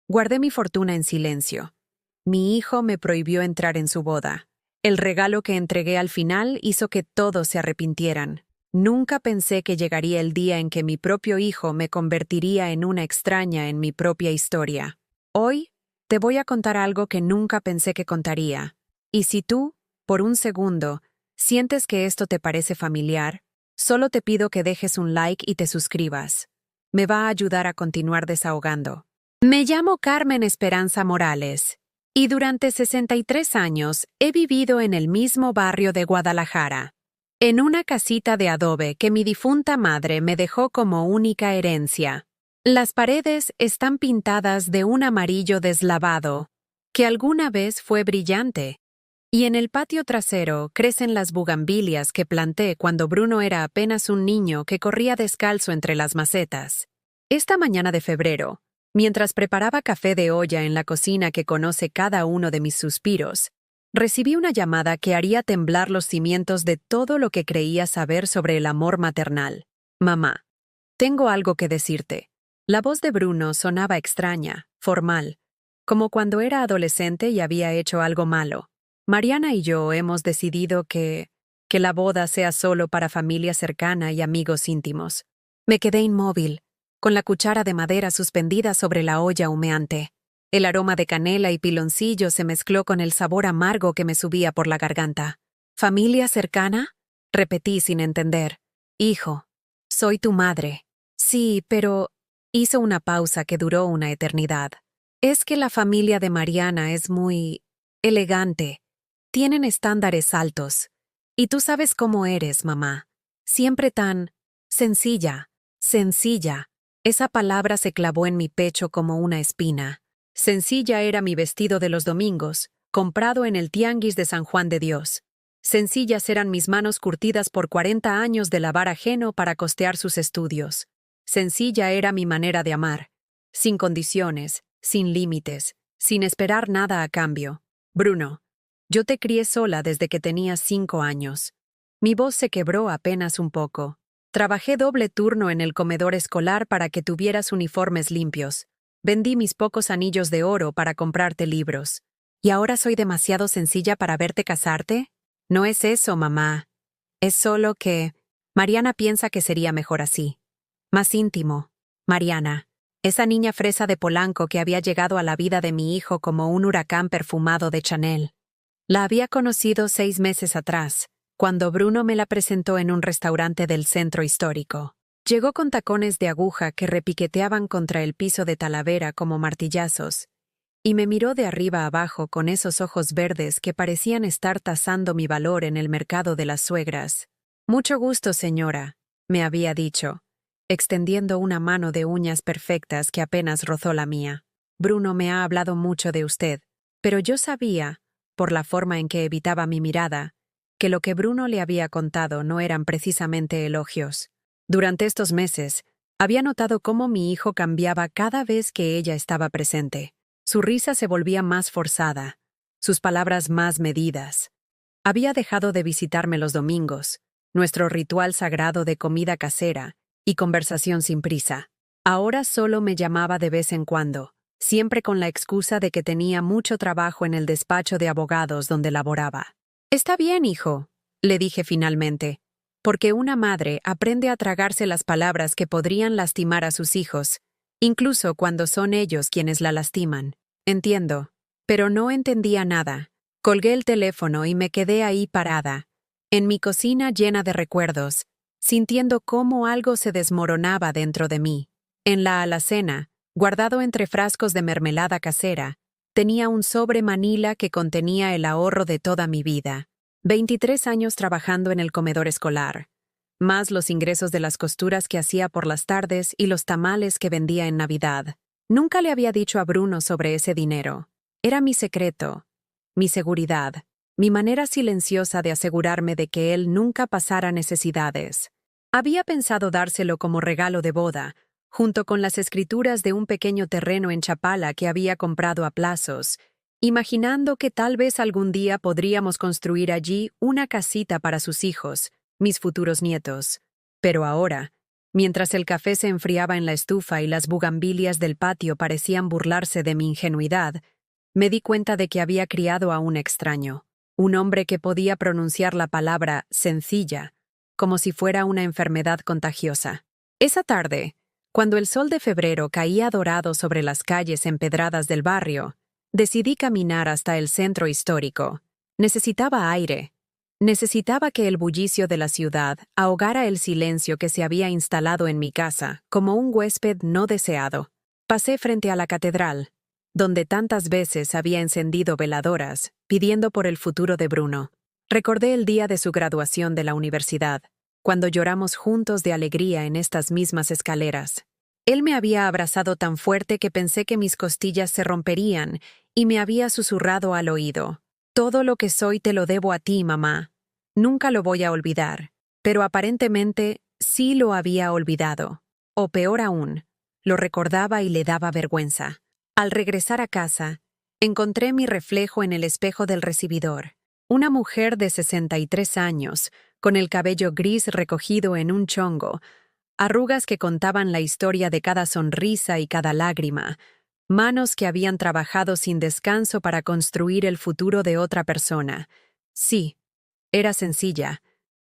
Guardé mi fortuna en silencio. Mi hijo me prohibió entrar en su boda. El regalo que entregué al final hizo que todos se arrepintieran. Nunca pensé que llegaría el día en que mi propio hijo me convertiría en una extraña en mi propia historia. Hoy, te voy a contar algo que nunca pensé que contaría. Y si tú, por un segundo, sientes que esto te parece familiar, solo te pido que dejes un like y te suscribas. Me va a ayudar a continuar desahogando. Me llamo Carmen Esperanza Morales, y durante 63 años he vivido en el mismo barrio de Guadalajara, en una casita de adobe que mi difunta madre me dejó como única herencia. Las paredes están pintadas de un amarillo deslavado, que alguna vez fue brillante, y en el patio trasero crecen las bugambilias que planté cuando Bruno era apenas un niño que corría descalzo entre las macetas. Esta mañana de febrero, mientras preparaba café de olla en la cocina que conoce cada uno de mis suspiros, recibí una llamada que haría temblar los cimientos de todo lo que creía saber sobre el amor maternal. Mamá, tengo algo que decirte. La voz de Bruno sonaba extraña, formal, como cuando era adolescente y había hecho algo malo. Mariana y yo hemos decidido que la boda sea solo para familia cercana y amigos íntimos. Me quedé inmóvil, con la cuchara de madera suspendida sobre la olla humeante. El aroma de canela y piloncillo se mezcló con el sabor amargo que me subía por la garganta. ¿Familia cercana? Repetí sin entender. Hijo, soy tu madre. Sí, pero... Hizo una pausa que duró una eternidad. Es que la familia de Mariana es muy... elegante. Tienen estándares altos. Y tú sabes cómo eres, mamá. Siempre tan... sencilla. Sencilla. Esa palabra se clavó en mi pecho como una espina. Sencilla era mi vestido de los domingos, comprado en el tianguis de San Juan de Dios. Sencillas eran mis manos curtidas por 40 años de lavar ajeno para costear sus estudios. Sencilla era mi manera de amar, sin condiciones, sin límites, sin esperar nada a cambio. Bruno, yo te crié sola desde que tenías 5 años. Mi voz se quebró apenas un poco. Trabajé doble turno en el comedor escolar para que tuvieras uniformes limpios. Vendí mis pocos anillos de oro para comprarte libros. ¿Y ahora soy demasiado sencilla para verte casarte? No es eso, mamá. Es solo que... Mariana piensa que sería mejor así. Más íntimo. Mariana, esa niña fresa de Polanco que había llegado a la vida de mi hijo como un huracán perfumado de Chanel. La había conocido 6 meses atrás, cuando Bruno me la presentó en un restaurante del centro histórico. Llegó con tacones de aguja que repiqueteaban contra el piso de Talavera como martillazos, y me miró de arriba abajo con esos ojos verdes que parecían estar tasando mi valor en el mercado de las suegras. Mucho gusto, señora, me había dicho, extendiendo una mano de uñas perfectas que apenas rozó la mía. Bruno me ha hablado mucho de usted, pero yo sabía, por la forma en que evitaba mi mirada, que lo que Bruno le había contado no eran precisamente elogios. Durante estos meses, había notado cómo mi hijo cambiaba cada vez que ella estaba presente. Su risa se volvía más forzada, sus palabras más medidas. Había dejado de visitarme los domingos, nuestro ritual sagrado de comida casera y conversación sin prisa. Ahora solo me llamaba de vez en cuando, siempre con la excusa de que tenía mucho trabajo en el despacho de abogados donde laboraba. Está bien, hijo, le dije finalmente, porque una madre aprende a tragarse las palabras que podrían lastimar a sus hijos, incluso cuando son ellos quienes la lastiman. Entiendo, pero no entendía nada. Colgué el teléfono y me quedé ahí parada, en mi cocina llena de recuerdos, sintiendo cómo algo se desmoronaba dentro de mí. En la alacena, guardado entre frascos de mermelada casera, tenía un sobre Manila que contenía el ahorro de toda mi vida. 23 años trabajando en el comedor escolar, más los ingresos de las costuras que hacía por las tardes y los tamales que vendía en Navidad. Nunca le había dicho a Bruno sobre ese dinero. Era mi secreto, mi seguridad, mi manera silenciosa de asegurarme de que él nunca pasara necesidades. Había pensado dárselo como regalo de boda, junto con las escrituras de un pequeño terreno en Chapala que había comprado a plazos, imaginando que tal vez algún día podríamos construir allí una casita para sus hijos, mis futuros nietos. Pero ahora, Mientras el café se enfriaba en la estufa y las bugambilias del patio parecían burlarse de mi ingenuidad, me di cuenta de que había criado a un extraño, un hombre que podía pronunciar la palabra sencilla, como si fuera una enfermedad contagiosa. Esa tarde, cuando el sol de febrero caía dorado sobre las calles empedradas del barrio, decidí caminar hasta el centro histórico. Necesitaba aire. Necesitaba que el bullicio de la ciudad ahogara el silencio que se había instalado en mi casa, como un huésped no deseado. Pasé frente a la catedral, donde tantas veces había encendido veladoras, pidiendo por el futuro de Bruno. Recordé el día de su graduación de la universidad, cuando lloramos juntos de alegría en estas mismas escaleras. Él me había abrazado tan fuerte que pensé que mis costillas se romperían y me había susurrado al oído: «Todo lo que soy te lo debo a ti, mamá. Nunca lo voy a olvidar». Pero aparentemente sí lo había olvidado. O peor aún, lo recordaba y le daba vergüenza. Al regresar a casa, encontré mi reflejo en el espejo del recibidor. Una mujer de 63 años, con el cabello gris recogido en un chongo, arrugas que contaban la historia de cada sonrisa y cada lágrima, manos que habían trabajado sin descanso para construir el futuro de otra persona. Sí, era sencilla,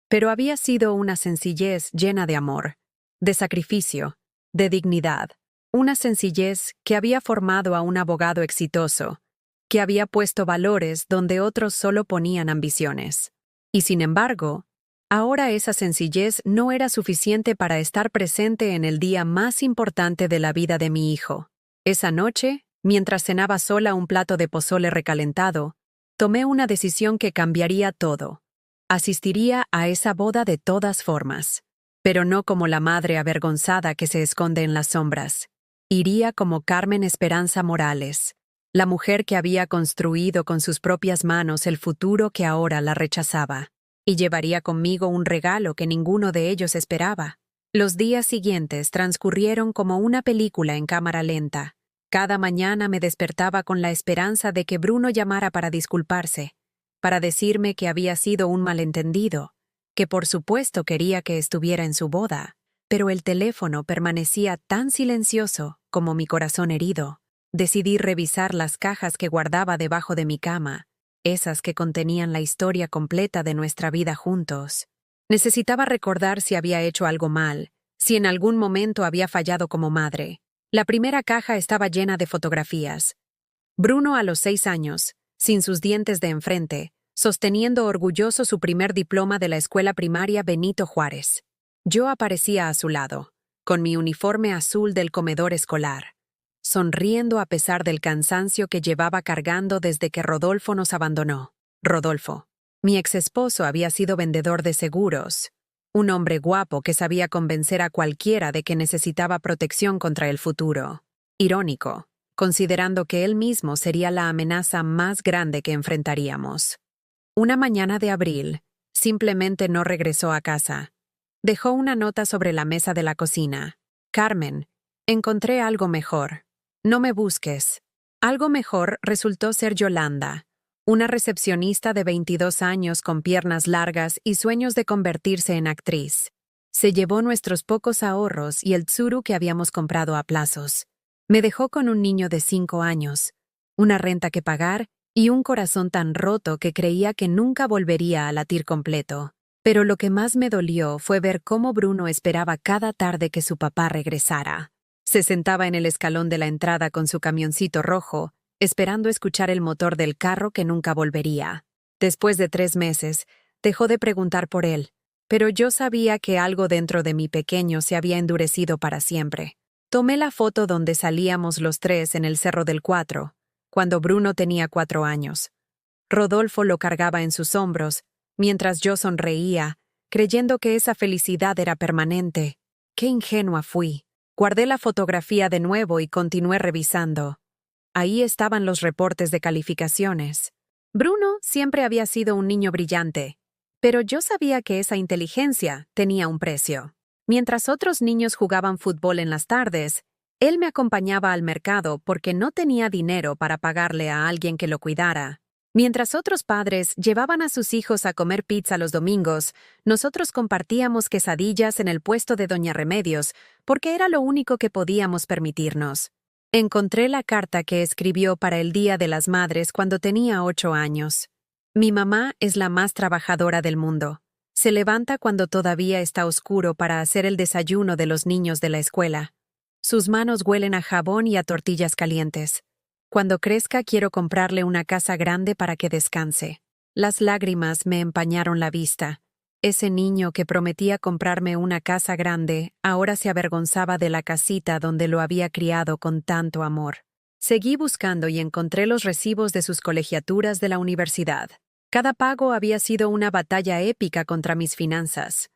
pero había sido una sencillez llena de amor, de sacrificio, de dignidad. Una sencillez que había formado a un abogado exitoso, que había puesto valores donde otros solo ponían ambiciones. Y sin embargo, ahora esa sencillez no era suficiente para estar presente en el día más importante de la vida de mi hijo. Esa noche, mientras cenaba sola un plato de pozole recalentado, tomé una decisión que cambiaría todo. Asistiría a esa boda de todas formas, pero no como la madre avergonzada que se esconde en las sombras. Iría como Carmen Esperanza Morales, la mujer que había construido con sus propias manos el futuro que ahora la rechazaba. Y llevaría conmigo un regalo que ninguno de ellos esperaba. Los días siguientes transcurrieron como una película en cámara lenta. Cada mañana me despertaba con la esperanza de que Bruno llamara para disculparse, para decirme que había sido un malentendido, que por supuesto quería que estuviera en su boda, pero el teléfono permanecía tan silencioso como mi corazón herido. Decidí revisar las cajas que guardaba debajo de mi cama, esas que contenían la historia completa de nuestra vida juntos. Necesitaba recordar si había hecho algo mal, si en algún momento había fallado como madre. La primera caja estaba llena de fotografías. Bruno a los 6 años, sin sus dientes de enfrente, sosteniendo orgulloso su primer diploma de la escuela primaria Benito Juárez. Yo aparecía a su lado, con mi uniforme azul del comedor escolar, sonriendo a pesar del cansancio que llevaba cargando desde que Rodolfo nos abandonó. Rodolfo, mi exesposo, había sido vendedor de seguros, un hombre guapo que sabía convencer a cualquiera de que necesitaba protección contra el futuro. Irónico, considerando que él mismo sería la amenaza más grande que enfrentaríamos. Una mañana de abril, simplemente no regresó a casa. Dejó una nota sobre la mesa de la cocina. «Carmen, encontré algo mejor. No me busques». Algo mejor resultó ser Yolanda, una recepcionista de 22 años con piernas largas y sueños de convertirse en actriz. Se llevó nuestros pocos ahorros y el tsuru que habíamos comprado a plazos. Me dejó con un niño de 5 años, una renta que pagar y un corazón tan roto que creía que nunca volvería a latir completo. Pero lo que más me dolió fue ver cómo Bruno esperaba cada tarde que su papá regresara. Se sentaba en el escalón de la entrada con su camioncito rojo, esperando escuchar el motor del carro que nunca volvería. Después de 3 meses, dejó de preguntar por él, pero yo sabía que algo dentro de mi pequeño se había endurecido para siempre. Tomé la foto donde salíamos los 3 en el Cerro del Cuatro, cuando Bruno tenía 4 años. Rodolfo lo cargaba en sus hombros, mientras yo sonreía, creyendo que esa felicidad era permanente. ¡Qué ingenua fui! Guardé la fotografía de nuevo y continué revisando. Ahí estaban los reportes de calificaciones. Bruno siempre había sido un niño brillante, pero yo sabía que esa inteligencia tenía un precio. Mientras otros niños jugaban fútbol en las tardes, él me acompañaba al mercado porque no tenía dinero para pagarle a alguien que lo cuidara. Mientras otros padres llevaban a sus hijos a comer pizza los domingos, nosotros compartíamos quesadillas en el puesto de Doña Remedios, porque era lo único que podíamos permitirnos. Encontré la carta que escribió para el Día de las Madres cuando tenía 8 años. Mi mamá es la más trabajadora del mundo. Se levanta cuando todavía está oscuro para hacer el desayuno de los niños de la escuela. Sus manos huelen a jabón y a tortillas calientes. Cuando crezca quiero comprarle una casa grande para que descanse. Las lágrimas me empañaron la vista. Ese niño que prometía comprarme una casa grande, ahora se avergonzaba de la casita donde lo había criado con tanto amor. Seguí buscando y encontré los recibos de sus colegiaturas de la universidad. Cada pago había sido una batalla épica contra mis finanzas.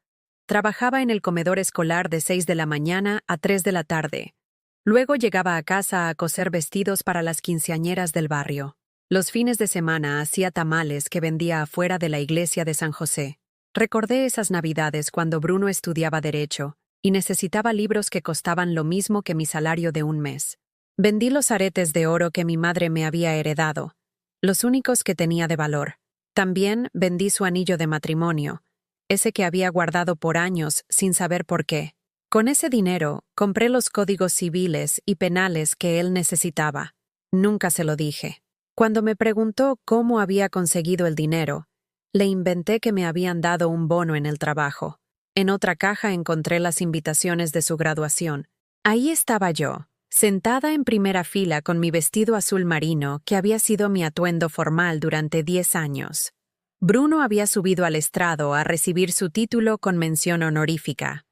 Trabajaba en el comedor escolar de 6 de la mañana a 3 de la tarde. Luego llegaba a casa a coser vestidos para las quinceañeras del barrio. Los fines de semana hacía tamales que vendía afuera de la iglesia de San José. Recordé esas navidades cuando Bruno estudiaba Derecho y necesitaba libros que costaban lo mismo que mi salario de un mes. Vendí los aretes de oro que mi madre me había heredado, los únicos que tenía de valor. También vendí su anillo de matrimonio, ese que había guardado por años sin saber por qué. Con ese dinero, compré los códigos civiles y penales que él necesitaba. Nunca se lo dije. Cuando me preguntó cómo había conseguido el dinero, le inventé que me habían dado un bono en el trabajo. En otra caja encontré las invitaciones de su graduación. Ahí estaba yo, sentada en primera fila con mi vestido azul marino que había sido mi atuendo formal durante 10 años. Bruno había subido al estrado a recibir su título con mención honorífica.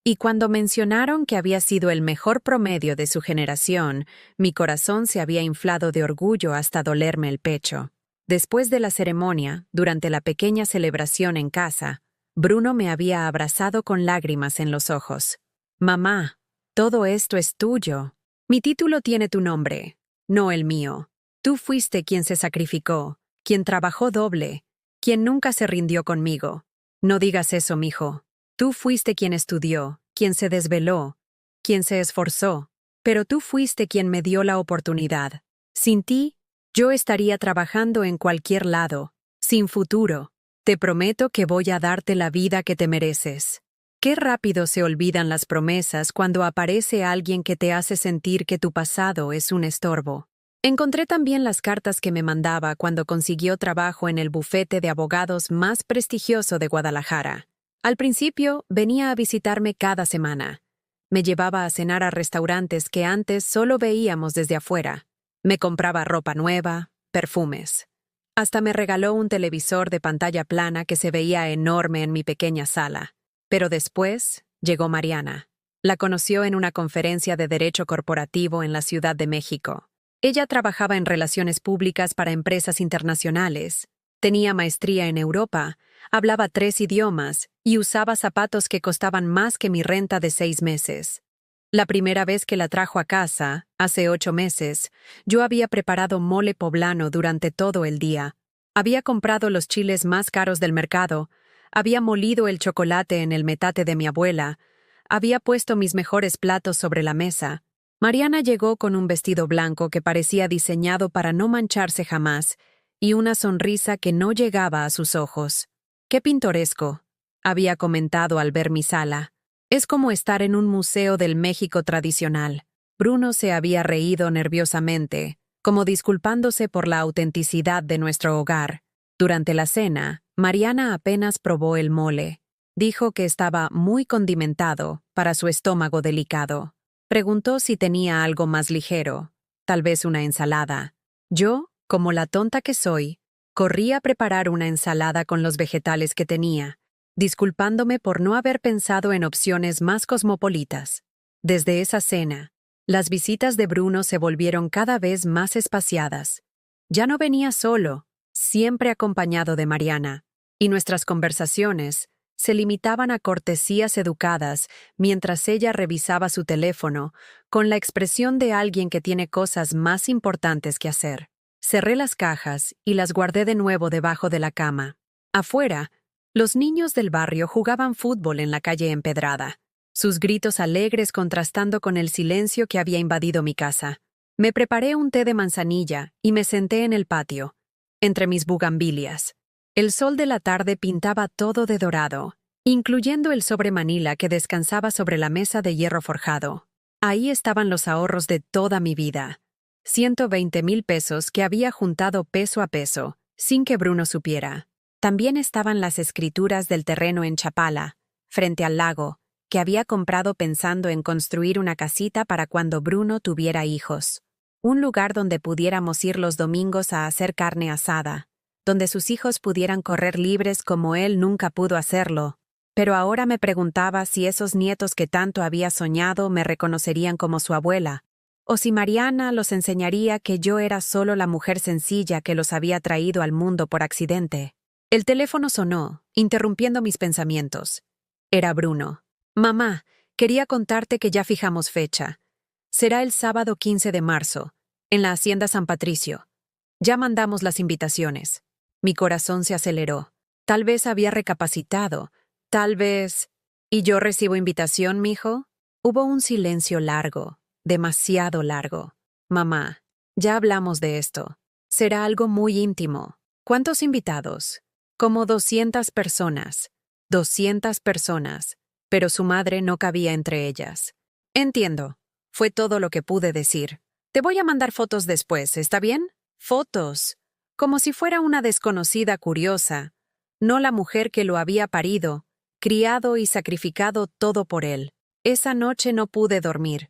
Y cuando mencionaron que había sido el mejor promedio de su generación, mi corazón se había inflado de orgullo hasta dolerme el pecho. Después de la ceremonia, durante la pequeña celebración en casa, Bruno me había abrazado con lágrimas en los ojos. «Mamá, todo esto es tuyo. Mi título tiene tu nombre, no el mío. Tú fuiste quien se sacrificó, quien trabajó doble, quien nunca se rindió conmigo. No digas eso, mijo. Tú fuiste quien estudió, quien se desveló, quien se esforzó, pero tú fuiste quien me dio la oportunidad. Sin ti, yo estaría trabajando en cualquier lado, sin futuro. Te prometo que voy a darte la vida que te mereces». Qué rápido se olvidan las promesas cuando aparece alguien que te hace sentir que tu pasado es un estorbo. Encontré también las cartas que me mandaba cuando consiguió trabajo en el bufete de abogados más prestigioso de Guadalajara. Al principio, venía a visitarme cada semana. Me llevaba a cenar a restaurantes que antes solo veíamos desde afuera. Me compraba ropa nueva, perfumes. Hasta me regaló un televisor de pantalla plana que se veía enorme en mi pequeña sala. Pero después llegó Mariana. La conoció en una conferencia de Derecho Corporativo en la Ciudad de México. Ella trabajaba en relaciones públicas para empresas internacionales. Tenía maestría en Europa, hablaba 3 idiomas y usaba zapatos que costaban más que mi renta de 6 meses. La primera vez que la trajo a casa, hace 8 meses, yo había preparado mole poblano durante todo el día. Había comprado los chiles más caros del mercado, había molido el chocolate en el metate de mi abuela, había puesto mis mejores platos sobre la mesa. Mariana llegó con un vestido blanco que parecía diseñado para no mancharse jamás, y una sonrisa que no llegaba a sus ojos. «Qué pintoresco», había comentado al ver mi sala. «Es como estar en un museo del México tradicional». Bruno se había reído nerviosamente, como disculpándose por la autenticidad de nuestro hogar. Durante la cena, Mariana apenas probó el mole. Dijo que estaba muy condimentado para su estómago delicado. Preguntó si tenía algo más ligero, tal vez una ensalada. Yo, como la tonta que soy, corrí a preparar una ensalada con los vegetales que tenía, disculpándome por no haber pensado en opciones más cosmopolitas. Desde esa cena, las visitas de Bruno se volvieron cada vez más espaciadas. Ya no venía solo, siempre acompañado de Mariana, y nuestras conversaciones se limitaban a cortesías educadas mientras ella revisaba su teléfono con la expresión de alguien que tiene cosas más importantes que hacer. Cerré las cajas y las guardé de nuevo debajo de la cama. Afuera, los niños del barrio jugaban fútbol en la calle empedrada, sus gritos alegres contrastando con el silencio que había invadido mi casa. Me preparé un té de manzanilla y me senté en el patio. entre mis bugambilias. El sol de la tarde pintaba todo de dorado, incluyendo el sobre Manila que descansaba sobre la mesa de hierro forjado. Ahí estaban los ahorros de toda mi vida. 120,000 pesos que había juntado peso a peso, sin que Bruno supiera. También estaban las escrituras del terreno en Chapala, frente al lago, que había comprado pensando en construir una casita para cuando Bruno tuviera hijos. Un lugar donde pudiéramos ir los domingos a hacer carne asada, donde sus hijos pudieran correr libres como él nunca pudo hacerlo. Pero ahora me preguntaba si esos nietos que tanto había soñado me reconocerían como su abuela, o si Mariana los enseñaría que yo era solo la mujer sencilla que los había traído al mundo por accidente. El teléfono sonó, interrumpiendo mis pensamientos. Era Bruno. «Mamá, quería contarte que ya fijamos fecha. Será el sábado 15 de marzo, en la Hacienda San Patricio. Ya mandamos las invitaciones». Mi corazón se aceleró. Tal vez había recapacitado. Tal vez... ¿Y yo recibo invitación, mijo? Hubo un silencio largo, demasiado largo. Mamá, ya hablamos de esto. Será algo muy íntimo. ¿Cuántos invitados? Como 200 personas. 200 personas. Pero su madre no cabía entre ellas. Entiendo. Fue todo lo que pude decir. Te voy a mandar fotos después, ¿está bien? Fotos. Como si fuera una desconocida curiosa. No la mujer que lo había parido, criado y sacrificado todo por él. Esa noche no pude dormir.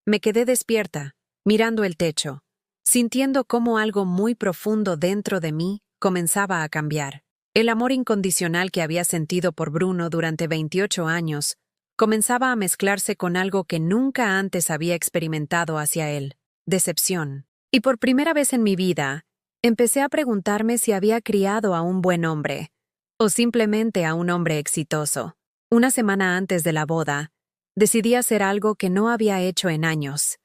Me quedé despierta, mirando el techo, sintiendo cómo algo muy profundo dentro de mí comenzaba a cambiar. El amor incondicional que había sentido por Bruno durante 28 años comenzaba a mezclarse con algo que nunca antes había experimentado hacia él: decepción. Y por primera vez en mi vida, empecé a preguntarme si había criado a un buen hombre, o simplemente a un hombre exitoso. Una semana antes de la boda, decidí hacer algo que no había hecho en años: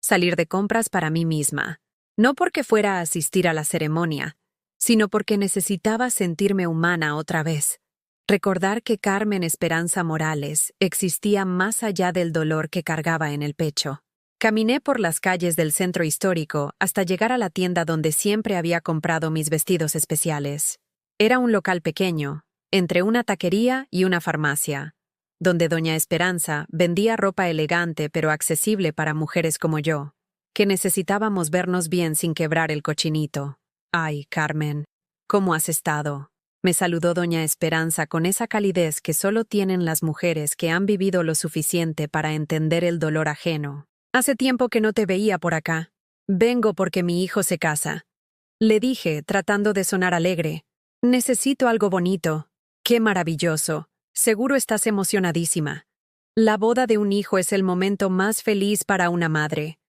salir de compras para mí misma. No porque fuera a asistir a la ceremonia, sino porque necesitaba sentirme humana otra vez. Recordar que Carmen Esperanza Morales existía más allá del dolor que cargaba en el pecho. Caminé por las calles del centro histórico hasta llegar a la tienda donde siempre había comprado mis vestidos especiales. Era un local pequeño, entre una taquería y una farmacia, donde doña Esperanza vendía ropa elegante pero accesible para mujeres como yo, que necesitábamos vernos bien sin quebrar el cochinito. «Ay, Carmen, ¿cómo has estado?», me saludó doña Esperanza con esa calidez que solo tienen las mujeres que han vivido lo suficiente para entender el dolor ajeno. «Hace tiempo que no te veía por acá. Vengo porque mi hijo se casa», le dije, tratando de sonar alegre. «Necesito algo bonito». «Qué maravilloso. Seguro estás emocionadísima. La boda de un hijo es el momento más feliz para una madre».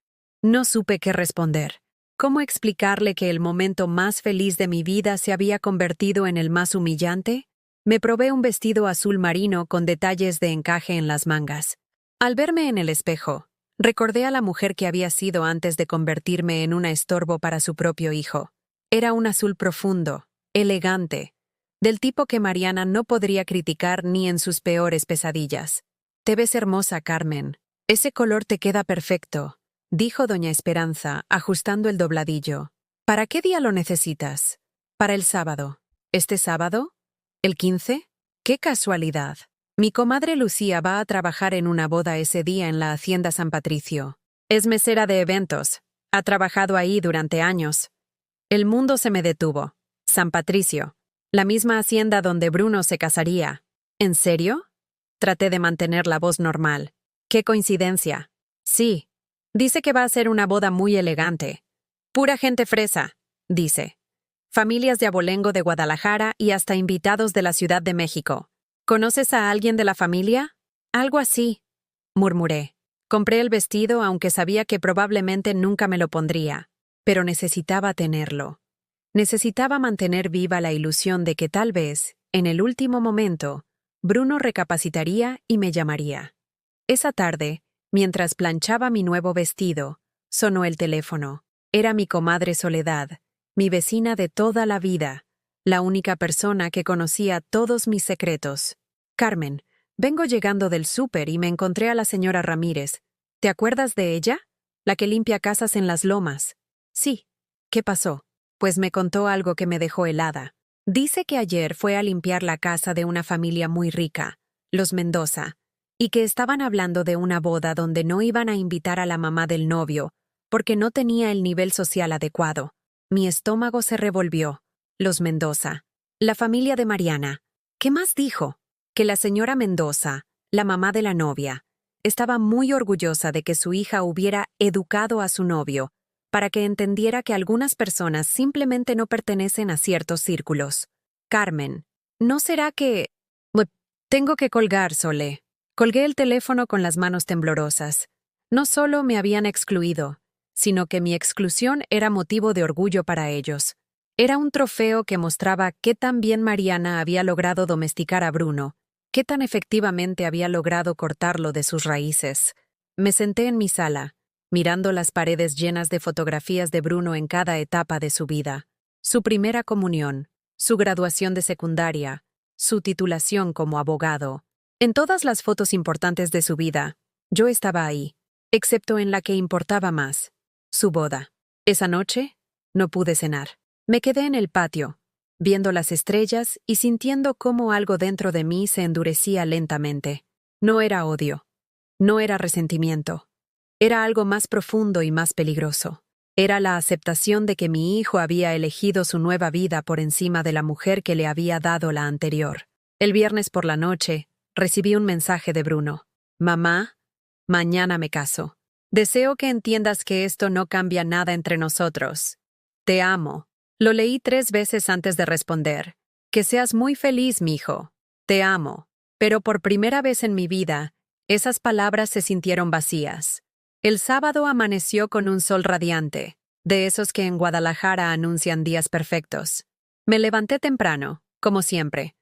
No supe qué responder. ¿Cómo explicarle que el momento más feliz de mi vida se había convertido en el más humillante? Me probé un vestido azul marino con detalles de encaje en las mangas. Al verme en el espejo, recordé a la mujer que había sido antes de convertirme en una estorbo para su propio hijo. Era un azul profundo, elegante, del tipo que Mariana no podría criticar ni en sus peores pesadillas. «Te ves hermosa, Carmen. Ese color te queda perfecto», dijo doña Esperanza, ajustando el dobladillo. «¿Para qué día lo necesitas?» «Para el sábado». «¿Este sábado? ¿El 15? ¡Qué casualidad!». Mi comadre Lucía va a trabajar en una boda ese día en la Hacienda San Patricio. Es mesera de eventos. Ha trabajado ahí durante años. El mundo se me detuvo. San Patricio. La misma hacienda donde Bruno se casaría. ¿En serio? Traté de mantener la voz normal. «¡Qué coincidencia!». «Sí. Dice que va a ser una boda muy elegante. Pura gente fresa», dice. «Familias de abolengo de Guadalajara y hasta invitados de la Ciudad de México. ¿Conoces a alguien de la familia?». «Algo así», murmuré. Compré el vestido aunque sabía que probablemente nunca me lo pondría. Pero necesitaba tenerlo. Necesitaba mantener viva la ilusión de que tal vez, en el último momento, Bruno recapacitaría y me llamaría. Esa tarde, mientras planchaba mi nuevo vestido, sonó el teléfono. Era mi comadre Soledad, mi vecina de toda la vida, la única persona que conocía todos mis secretos. «Carmen, vengo llegando del súper y me encontré a la señora Ramírez. ¿Te acuerdas de ella? La que limpia casas en Las Lomas». «Sí. ¿Qué pasó?». pues me contó algo que me dejó helada. Dice que ayer fue a limpiar la casa de una familia muy rica, los Mendoza, y que estaban hablando de una boda donde no iban a invitar a la mamá del novio, porque no tenía el nivel social adecuado. Mi estómago se revolvió. Los Mendoza. La familia de Mariana. ¿Qué más dijo? Que la señora Mendoza, la mamá de la novia, estaba muy orgullosa de que su hija hubiera educado a su novio, para que entendiera que algunas personas simplemente no pertenecen a ciertos círculos. Carmen, ¿no será que... Tengo que colgar, Sole. Colgué el teléfono con las manos temblorosas. No solo me habían excluido, sino que mi exclusión era motivo de orgullo para ellos. Era un trofeo que mostraba qué tan bien Mariana había logrado domesticar a Bruno, qué tan efectivamente había logrado cortarlo de sus raíces. Me senté en mi sala, mirando las paredes llenas de fotografías de Bruno en cada etapa de su vida. Su primera comunión, su graduación de secundaria, su titulación como abogado. En todas las fotos importantes de su vida, yo estaba ahí, excepto en la que importaba más, su boda. Esa noche, no pude cenar. Me quedé en el patio, viendo las estrellas y sintiendo cómo algo dentro de mí se endurecía lentamente. No era odio, no era resentimiento. Era algo más profundo y más peligroso. Era la aceptación de que mi hijo había elegido su nueva vida por encima de la mujer que le había dado la anterior. El viernes por la noche, recibí un mensaje de Bruno. Mamá, mañana me caso. Deseo que entiendas que esto no cambia nada entre nosotros. Te amo. Lo leí 3 veces antes de responder. Que seas muy feliz, mijo. Te amo. Pero por primera vez en mi vida, esas palabras se sintieron vacías. El sábado amaneció con un sol radiante, de esos que en Guadalajara anuncian días perfectos. Me levanté temprano, como siempre,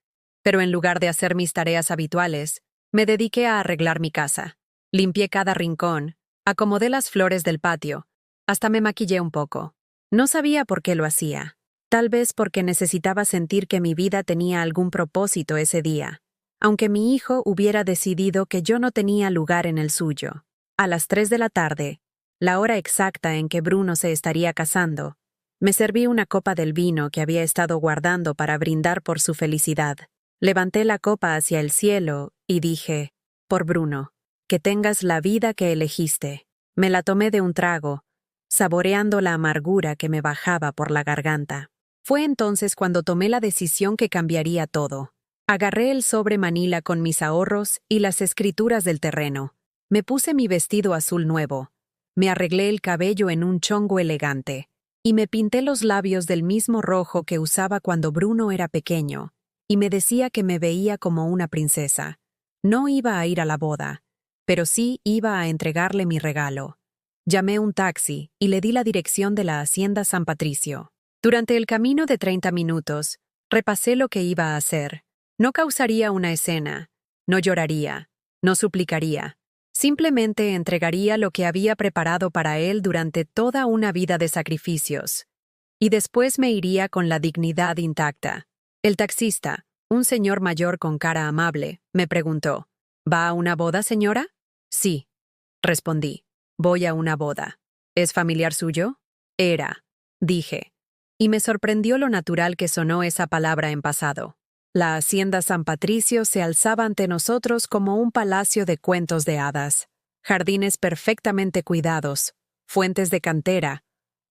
pero en lugar de hacer mis tareas habituales, me dediqué a arreglar mi casa. Limpié cada rincón, acomodé las flores del patio, hasta me maquillé un poco. No sabía por qué lo hacía. Tal vez porque necesitaba sentir que mi vida tenía algún propósito ese día, aunque mi hijo hubiera decidido que yo no tenía lugar en el suyo. A las 3 de la tarde, la hora exacta en que Bruno se estaría casando, me serví una copa del vino que había estado guardando para brindar por su felicidad. Levanté la copa hacia el cielo y dije, por Bruno, que tengas la vida que elegiste. Me la tomé de un trago, saboreando la amargura que me bajaba por la garganta. Fue entonces cuando tomé la decisión que cambiaría todo. Agarré el sobre manila con mis ahorros y las escrituras del terreno. Me puse mi vestido azul nuevo, me arreglé el cabello en un chongo elegante, y me pinté los labios del mismo rojo que usaba cuando Bruno era pequeño, y me decía que me veía como una princesa. No iba a ir a la boda, pero sí iba a entregarle mi regalo. Llamé un taxi y le di la dirección de la Hacienda San Patricio. Durante el camino de 30 minutos, repasé lo que iba a hacer. No causaría una escena, no lloraría, no suplicaría. Simplemente entregaría lo que había preparado para él durante toda una vida de sacrificios. Y después me iría con la dignidad intacta. El taxista, un señor mayor con cara amable, me preguntó, ¿va a una boda, señora? Sí, respondí. Voy a una boda. ¿Es familiar suyo? Era, dije. Y me sorprendió lo natural que sonó esa palabra en pasado. La Hacienda San Patricio se alzaba ante nosotros como un palacio de cuentos de hadas. Jardines perfectamente cuidados, fuentes de cantera,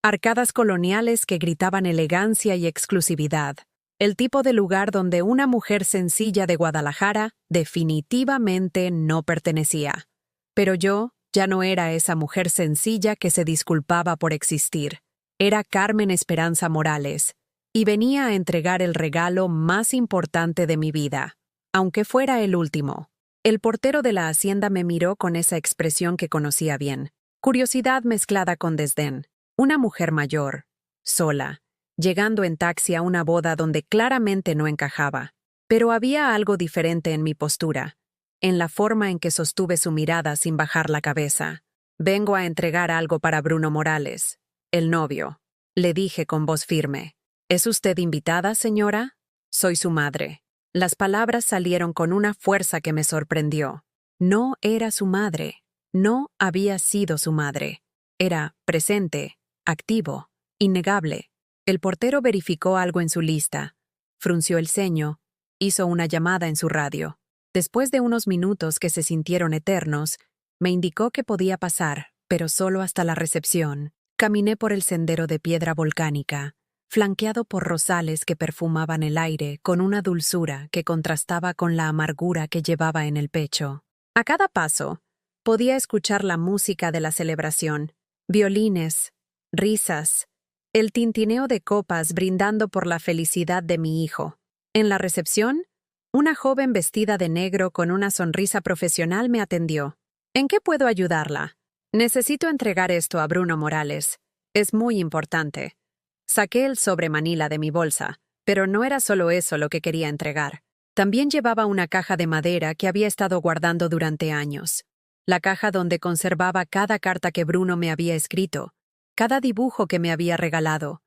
arcadas coloniales que gritaban elegancia y exclusividad. El tipo de lugar donde una mujer sencilla de Guadalajara definitivamente no pertenecía. Pero yo ya no era esa mujer sencilla que se disculpaba por existir. Era Carmen Esperanza Morales, y venía a entregar el regalo más importante de mi vida, aunque fuera el último. El portero de la hacienda me miró con esa expresión que conocía bien, curiosidad mezclada con desdén. Una mujer mayor, sola, llegando en taxi a una boda donde claramente no encajaba. Pero había algo diferente en mi postura, en la forma en que sostuve su mirada sin bajar la cabeza. Vengo a entregar algo para Bruno Morales, el novio, le dije con voz firme. ¿Es usted invitada, señora? Soy su madre. Las palabras salieron con una fuerza que me sorprendió. No era su madre. No había sido su madre. Era presente, activo, innegable. El portero verificó algo en su lista, frunció el ceño, hizo una llamada en su radio. Después de unos minutos que se sintieron eternos, me indicó que podía pasar, pero solo hasta la recepción. Caminé por el sendero de piedra volcánica, flanqueado por rosales que perfumaban el aire con una dulzura que contrastaba con la amargura que llevaba en el pecho. A cada paso, podía escuchar la música de la celebración, violines, risas, el tintineo de copas brindando por la felicidad de mi hijo. En la recepción, una joven vestida de negro con una sonrisa profesional me atendió. ¿En qué puedo ayudarla? Necesito entregar esto a Bruno Morales. Es muy importante. Saqué el sobre manila de mi bolsa, pero no era solo eso lo que quería entregar. También llevaba una caja de madera que había estado guardando durante años. La caja donde conservaba cada carta que Bruno me había escrito, cada dibujo que me había regalado,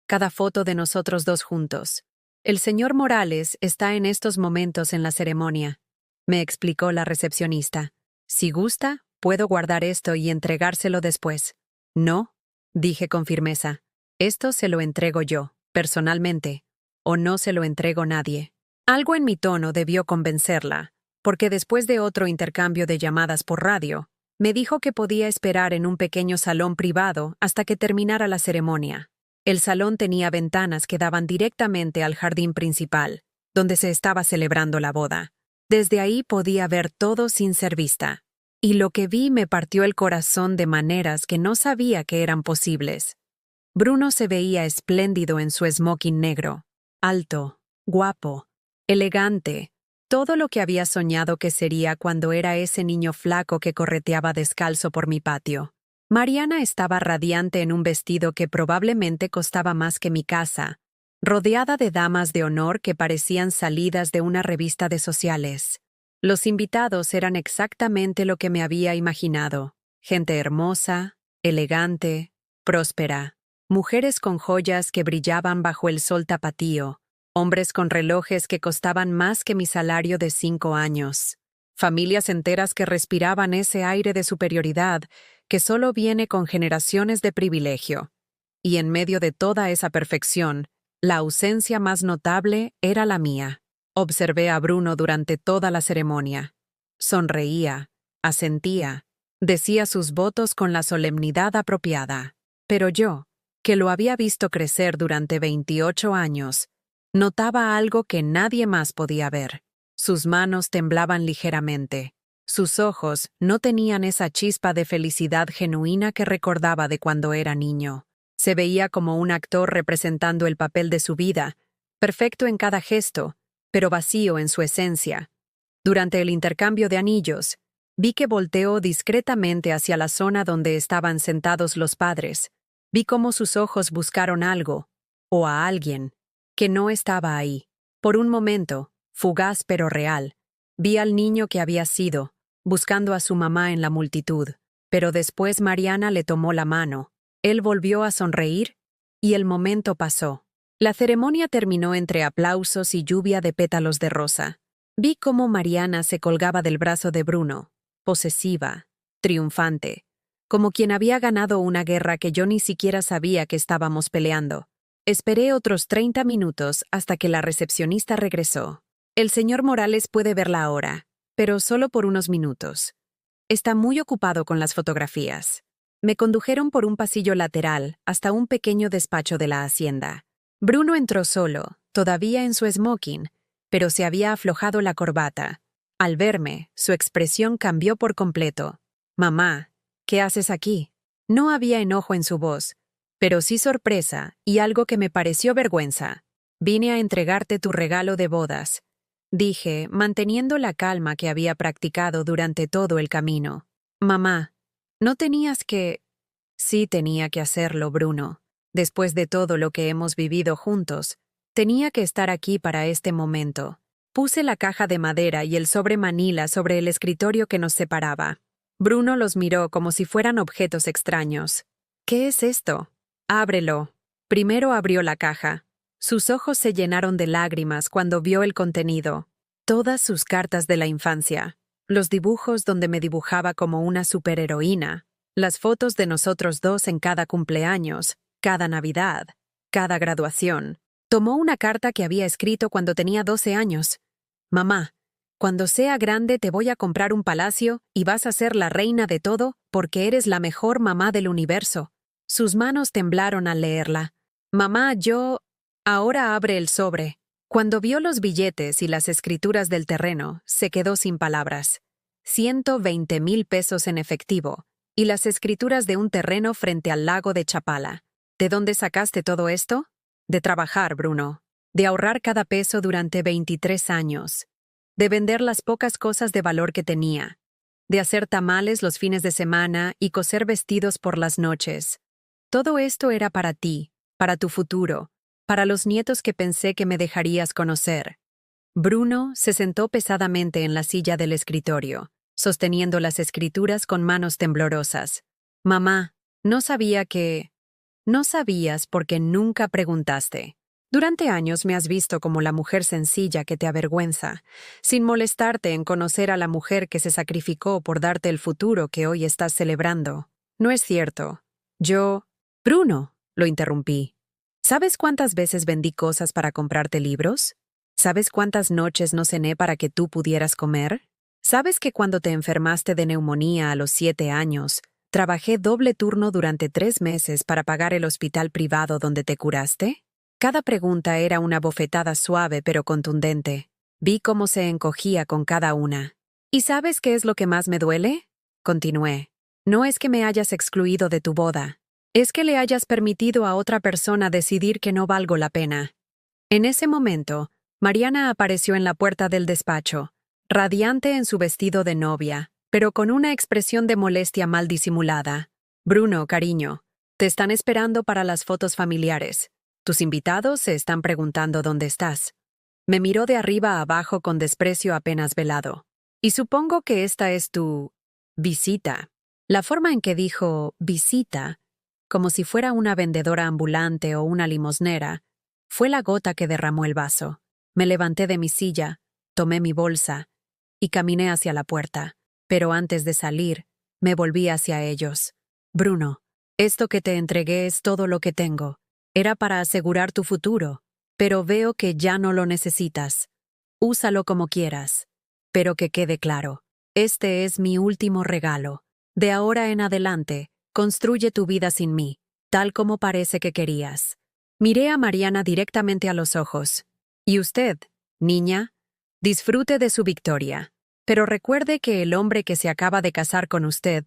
cada foto de nosotros dos juntos. El señor Morales está en estos momentos en la ceremonia, me explicó la recepcionista. Si gusta, puedo guardar esto y entregárselo después. No, dije con firmeza. Esto se lo entrego yo, personalmente, o no se lo entrego nadie. Algo en mi tono debió convencerla, porque después de otro intercambio de llamadas por radio, me dijo que podía esperar en un pequeño salón privado hasta que terminara la ceremonia. El salón tenía ventanas que daban directamente al jardín principal, donde se estaba celebrando la boda. Desde ahí podía ver todo sin ser vista. Y lo que vi me partió el corazón de maneras que no sabía que eran posibles. Bruno se veía espléndido en su smoking negro, alto, guapo, elegante, todo lo que había soñado que sería cuando era ese niño flaco que correteaba descalzo por mi patio. Mariana estaba radiante en un vestido que probablemente costaba más que mi casa, rodeada de damas de honor que parecían salidas de una revista de sociales. Los invitados eran exactamente lo que me había imaginado: gente hermosa, elegante, próspera, mujeres con joyas que brillaban bajo el sol tapatío, hombres con relojes que costaban más que mi salario de 5 años, familias enteras que respiraban ese aire de superioridad que solo viene con generaciones de privilegio. Y en medio de toda esa perfección, la ausencia más notable era la mía. Observé a Bruno durante toda la ceremonia. Sonreía, asentía, decía sus votos con la solemnidad apropiada. Pero yo, que lo había visto crecer durante 28 años, notaba algo que nadie más podía ver. Sus manos temblaban ligeramente. Sus ojos no tenían esa chispa de felicidad genuina que recordaba de cuando era niño. Se veía como un actor representando el papel de su vida, perfecto en cada gesto, pero vacío en su esencia. Durante el intercambio de anillos, vi que volteó discretamente hacia la zona donde estaban sentados los padres. Vi cómo sus ojos buscaron algo, o a alguien, que no estaba ahí. Por un momento, fugaz pero real, vi al niño que había sido, buscando a su mamá en la multitud. Pero después Mariana le tomó la mano. Él volvió a sonreír, y el momento pasó. La ceremonia terminó entre aplausos y lluvia de pétalos de rosa. Vi cómo Mariana se colgaba del brazo de Bruno, posesiva, triunfante, como quien había ganado una guerra que yo ni siquiera sabía que estábamos peleando. Esperé otros 30 minutos hasta que la recepcionista regresó. El señor Morales puede verla ahora, pero solo por unos minutos. Está muy ocupado con las fotografías. Me condujeron por un pasillo lateral hasta un pequeño despacho de la hacienda. Bruno entró solo, todavía en su smoking, pero se había aflojado la corbata. Al verme, su expresión cambió por completo. «Mamá, ¿qué haces aquí?» No había enojo en su voz, pero sí sorpresa y algo que me pareció vergüenza. «Vine a entregarte tu regalo de bodas», dije, manteniendo la calma que había practicado durante todo el camino. «Mamá, no tenías que...» Sí tenía que hacerlo, Bruno. Después de todo lo que hemos vivido juntos, tenía que estar aquí para este momento. Puse la caja de madera y el sobre manila sobre el escritorio que nos separaba. Bruno los miró como si fueran objetos extraños. «¿Qué es esto?» «Ábrelo». Primero abrió la caja. Sus ojos se llenaron de lágrimas cuando vio el contenido. Todas sus cartas de la infancia. Los dibujos donde me dibujaba como una superheroína. Las fotos de nosotros dos en cada cumpleaños, cada Navidad. cada graduación. Tomó una carta que había escrito cuando tenía 12 años. Mamá, cuando sea grande te voy a comprar un palacio y vas a ser la reina de todo porque eres la mejor mamá del universo. Sus manos temblaron al leerla. Mamá, Ahora abre el sobre. Cuando vio los billetes y las escrituras del terreno, se quedó sin palabras. 120,000 pesos en efectivo y las escrituras de un terreno frente al lago de Chapala. ¿De dónde sacaste todo esto? De trabajar, Bruno. De ahorrar cada peso durante 23 años. De vender las pocas cosas de valor que tenía. De hacer tamales los fines de semana y coser vestidos por las noches. Todo esto era para ti, para tu futuro, para los nietos que pensé que me dejarías conocer. Bruno se sentó pesadamente en la silla del escritorio, sosteniendo las escrituras con manos temblorosas. Mamá, no sabía que... No sabías porque nunca preguntaste. Durante años me has visto como la mujer sencilla que te avergüenza, sin molestarte en conocer a la mujer que se sacrificó por darte el futuro que hoy estás celebrando. No es cierto. Bruno, lo interrumpí. ¿Sabes cuántas veces vendí cosas para comprarte libros? ¿Sabes cuántas noches no cené para que tú pudieras comer? ¿Sabes que cuando te enfermaste de neumonía a los 7 años, trabajé doble turno durante 3 meses para pagar el hospital privado donde te curaste? Cada pregunta era una bofetada suave pero contundente. Vi cómo se encogía con cada una. ¿Y sabes qué es lo que más me duele? Continué. No es que me hayas excluido de tu boda. Es que le hayas permitido a otra persona decidir que no valgo la pena. En ese momento, Mariana apareció en la puerta del despacho, radiante en su vestido de novia, pero con una expresión de molestia mal disimulada. Bruno, cariño, te están esperando para las fotos familiares. Tus invitados se están preguntando dónde estás. Me miró de arriba a abajo con desprecio apenas velado. Y supongo que esta es tu... visita. La forma en que dijo visita, como si fuera una vendedora ambulante o una limosnera, fue la gota que derramó el vaso. Me levanté de mi silla, tomé mi bolsa y caminé hacia la puerta. Pero antes de salir, me volví hacia ellos. Bruno, esto que te entregué es todo lo que tengo. Era para asegurar tu futuro, pero veo que ya no lo necesitas. Úsalo como quieras. Pero que quede claro, este es mi último regalo. De ahora en adelante, construye tu vida sin mí, tal como parece que querías. Miré a Mariana directamente a los ojos. Y usted, niña, disfrute de su victoria. Pero recuerde que el hombre que se acaba de casar con usted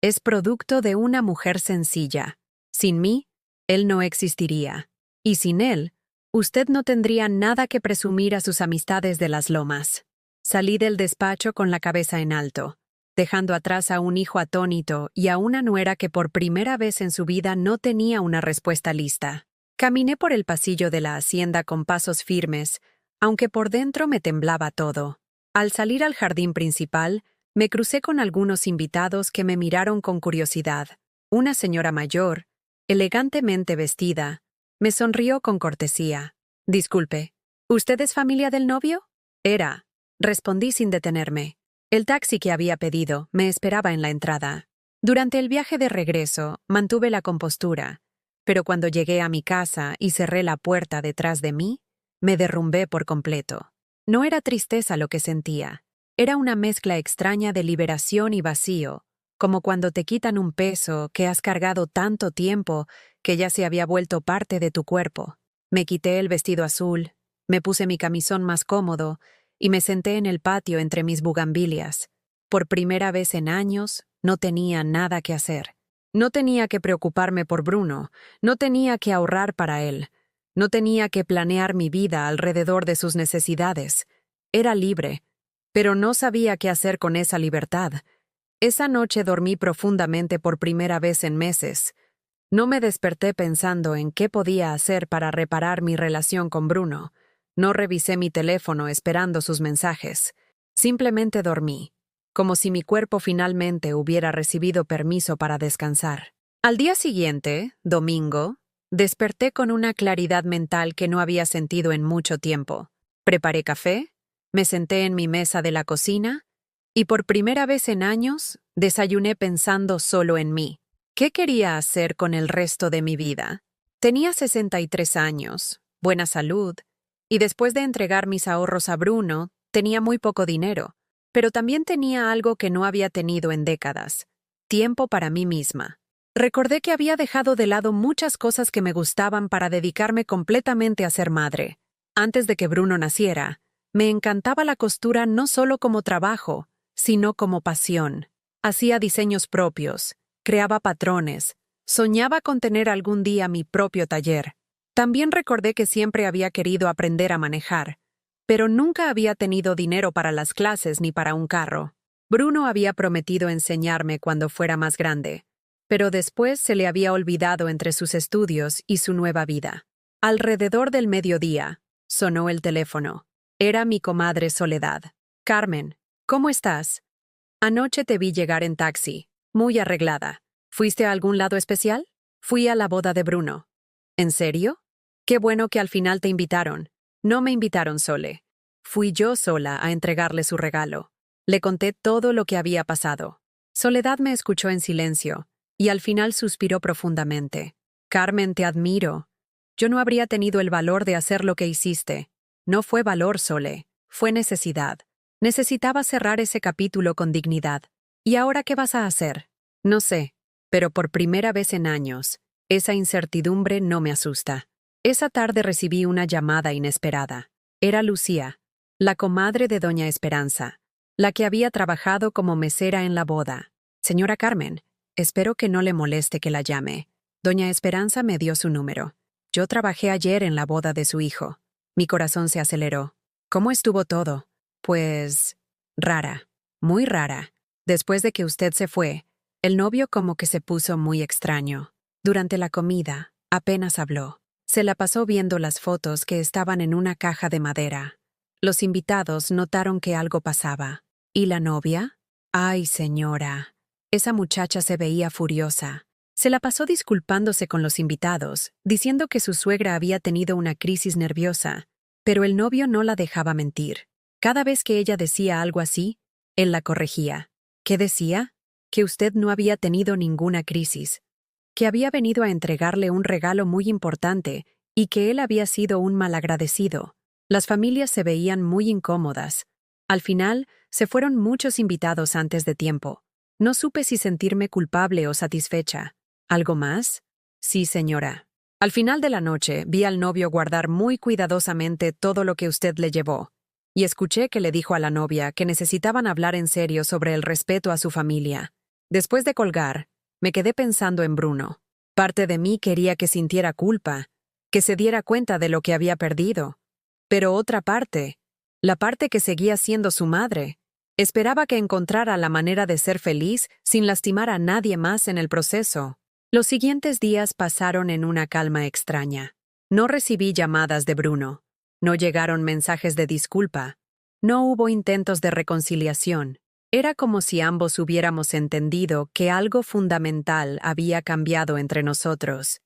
es producto de una mujer sencilla. Sin mí, él no existiría. Y sin él, usted no tendría nada que presumir a sus amistades de las lomas. Salí del despacho con la cabeza en alto, dejando atrás a un hijo atónito y a una nuera que por primera vez en su vida no tenía una respuesta lista. Caminé por el pasillo de la hacienda con pasos firmes, aunque por dentro me temblaba todo. Al salir al jardín principal, me crucé con algunos invitados que me miraron con curiosidad. Una señora mayor, elegantemente vestida, me sonrió con cortesía. Disculpe, ¿usted es familia del novio? Era, respondí sin detenerme. El taxi que había pedido me esperaba en la entrada. Durante el viaje de regreso, mantuve la compostura, pero cuando llegué a mi casa y cerré la puerta detrás de mí, me derrumbé por completo. No era tristeza lo que sentía, era una mezcla extraña de liberación y vacío, como cuando te quitan un peso que has cargado tanto tiempo que ya se había vuelto parte de tu cuerpo. Me quité el vestido azul, me puse mi camisón más cómodo y me senté en el patio entre mis bugambilias. Por primera vez en años, no tenía nada que hacer. No tenía que preocuparme por Bruno, no tenía que ahorrar para él. No tenía que planear mi vida alrededor de sus necesidades. Era libre, pero no sabía qué hacer con esa libertad. Esa noche dormí profundamente por primera vez en meses. No me desperté pensando en qué podía hacer para reparar mi relación con Bruno. No revisé mi teléfono esperando sus mensajes. Simplemente dormí, como si mi cuerpo finalmente hubiera recibido permiso para descansar. Al día siguiente, domingo, desperté con una claridad mental que no había sentido en mucho tiempo. Preparé café, me senté en mi mesa de la cocina y por primera vez en años desayuné pensando solo en mí. ¿Qué quería hacer con el resto de mi vida? Tenía 63 años, buena salud, y después de entregar mis ahorros a Bruno, tenía muy poco dinero, pero también tenía algo que no había tenido en décadas: tiempo para mí misma. Recordé que había dejado de lado muchas cosas que me gustaban para dedicarme completamente a ser madre. Antes de que Bruno naciera, me encantaba la costura no solo como trabajo, sino como pasión. Hacía diseños propios, creaba patrones, soñaba con tener algún día mi propio taller. También recordé que siempre había querido aprender a manejar, pero nunca había tenido dinero para las clases ni para un carro. Bruno había prometido enseñarme cuando fuera más grande, pero después se le había olvidado entre sus estudios y su nueva vida. Alrededor del mediodía, sonó el teléfono. Era mi comadre Soledad. «Carmen, ¿cómo estás? Anoche te vi llegar en taxi, muy arreglada. ¿Fuiste a algún lado especial?» «Fui a la boda de Bruno». «¿En serio? Qué bueno que al final te invitaron». «No me invitaron, Sole. Fui yo sola a entregarle su regalo». Le conté todo lo que había pasado. Soledad me escuchó en silencio, y al final suspiró profundamente. «Carmen, te admiro. Yo no habría tenido el valor de hacer lo que hiciste. No fue valor, Sole, fue necesidad. Necesitaba cerrar ese capítulo con dignidad. ¿Y ahora qué vas a hacer?» «No sé, pero por primera vez en años, esa incertidumbre no me asusta». Esa tarde recibí una llamada inesperada. Era Lucía, la comadre de doña Esperanza, la que había trabajado como mesera en la boda. «Señora Carmen, espero que no le moleste que la llame. Doña Esperanza me dio su número. Yo trabajé ayer en la boda de su hijo». Mi corazón se aceleró. «¿Cómo estuvo todo?» «Pues... rara, muy rara. Después de que usted se fue, el novio como que se puso muy extraño. Durante la comida, apenas habló. Se la pasó viendo las fotos que estaban en una caja de madera. Los invitados notaron que algo pasaba. ¿Y la novia? Ay, señora. Esa muchacha se veía furiosa. Se la pasó disculpándose con los invitados, diciendo que su suegra había tenido una crisis nerviosa, pero el novio no la dejaba mentir. Cada vez que ella decía algo así, él la corregía. ¿Qué decía? Que usted no había tenido ninguna crisis, que había venido a entregarle un regalo muy importante y que él había sido un malagradecido. Las familias se veían muy incómodas. Al final, se fueron muchos invitados antes de tiempo. No supe si sentirme culpable o satisfecha. ¿Algo más? Sí, señora. Al final de la noche, vi al novio guardar muy cuidadosamente todo lo que usted le llevó, y escuché que le dijo a la novia que necesitaban hablar en serio sobre el respeto a su familia. Después de colgar, me quedé pensando en Bruno. Parte de mí quería que sintiera culpa, que se diera cuenta de lo que había perdido. Pero otra parte, la parte que seguía siendo su madre, esperaba que encontrara la manera de ser feliz sin lastimar a nadie más en el proceso. Los siguientes días pasaron en una calma extraña. No recibí llamadas de Bruno. No llegaron mensajes de disculpa. No hubo intentos de reconciliación. Era como si ambos hubiéramos entendido que algo fundamental había cambiado entre nosotros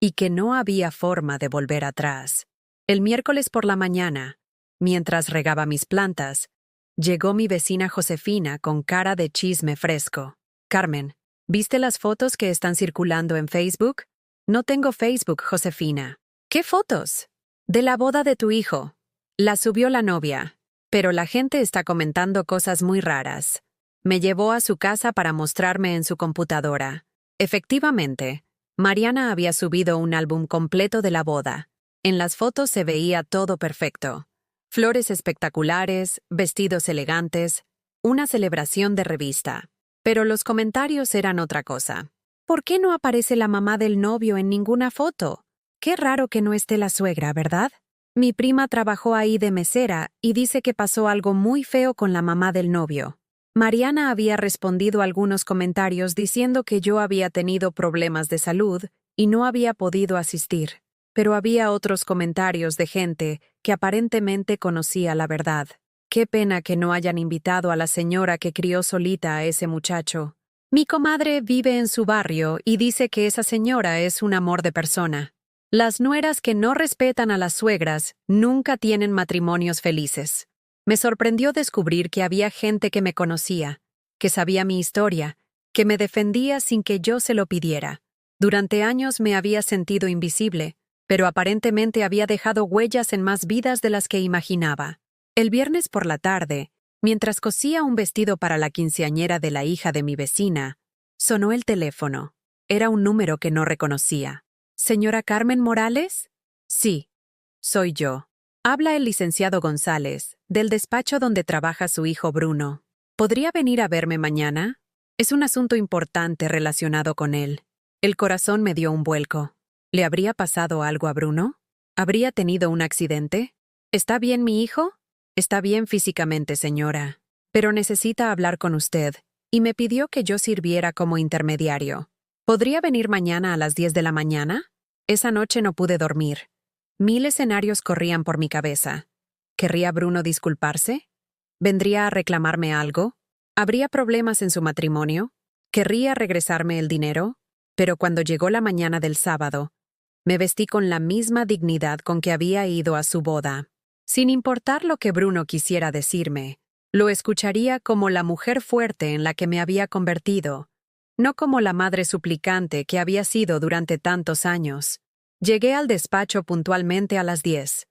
y que no había forma de volver atrás. El miércoles por la mañana, mientras regaba mis plantas, llegó mi vecina Josefina con cara de chisme fresco. «Carmen, ¿viste las fotos que están circulando en Facebook?» «No tengo Facebook, Josefina». «¿Qué fotos?» «De la boda de tu hijo. La subió la novia. Pero la gente está comentando cosas muy raras». Me llevó a su casa para mostrarme en su computadora. Efectivamente, Mariana había subido un álbum completo de la boda. En las fotos se veía todo perfecto. Flores espectaculares, vestidos elegantes, una celebración de revista. Pero los comentarios eran otra cosa. «¿Por qué no aparece la mamá del novio en ninguna foto? Qué raro que no esté la suegra, ¿verdad? Mi prima trabajó ahí de mesera y dice que pasó algo muy feo con la mamá del novio». Mariana había respondido a algunos comentarios diciendo que yo había tenido problemas de salud y no había podido asistir. Pero había otros comentarios de gente que aparentemente conocía la verdad. Qué pena que no hayan invitado a la señora que crió solita a ese muchacho. Mi comadre vive en su barrio y dice que esa señora es un amor de persona. Las nueras que no respetan a las suegras nunca tienen matrimonios felices. Me sorprendió descubrir que había gente que me conocía, que sabía mi historia, que me defendía sin que yo se lo pidiera. Durante años me había sentido invisible, pero aparentemente había dejado huellas en más vidas de las que imaginaba. El viernes por la tarde, mientras cosía un vestido para la quinceañera de la hija de mi vecina, sonó el teléfono. Era un número que no reconocía. ¿Señora Carmen Morales? Sí, soy yo. Habla el licenciado González, del despacho donde trabaja su hijo Bruno. ¿Podría venir a verme mañana? Es un asunto importante relacionado con él. El corazón me dio un vuelco. ¿Le habría pasado algo a Bruno? ¿Habría tenido un accidente? ¿Está bien mi hijo? Está bien físicamente, señora. Pero necesita hablar con usted, y me pidió que yo sirviera como intermediario. ¿Podría venir mañana a las 10 de la mañana? Esa noche no pude dormir. 1000 escenarios corrían por mi cabeza. ¿Querría Bruno disculparse? ¿Vendría a reclamarme algo? ¿Habría problemas en su matrimonio? ¿Querría regresarme el dinero? Pero cuando llegó la mañana del sábado, me vestí con la misma dignidad con que había ido a su boda. Sin importar lo que Bruno quisiera decirme, lo escucharía como la mujer fuerte en la que me había convertido, no como la madre suplicante que había sido durante tantos años. Llegué al despacho puntualmente a las 10.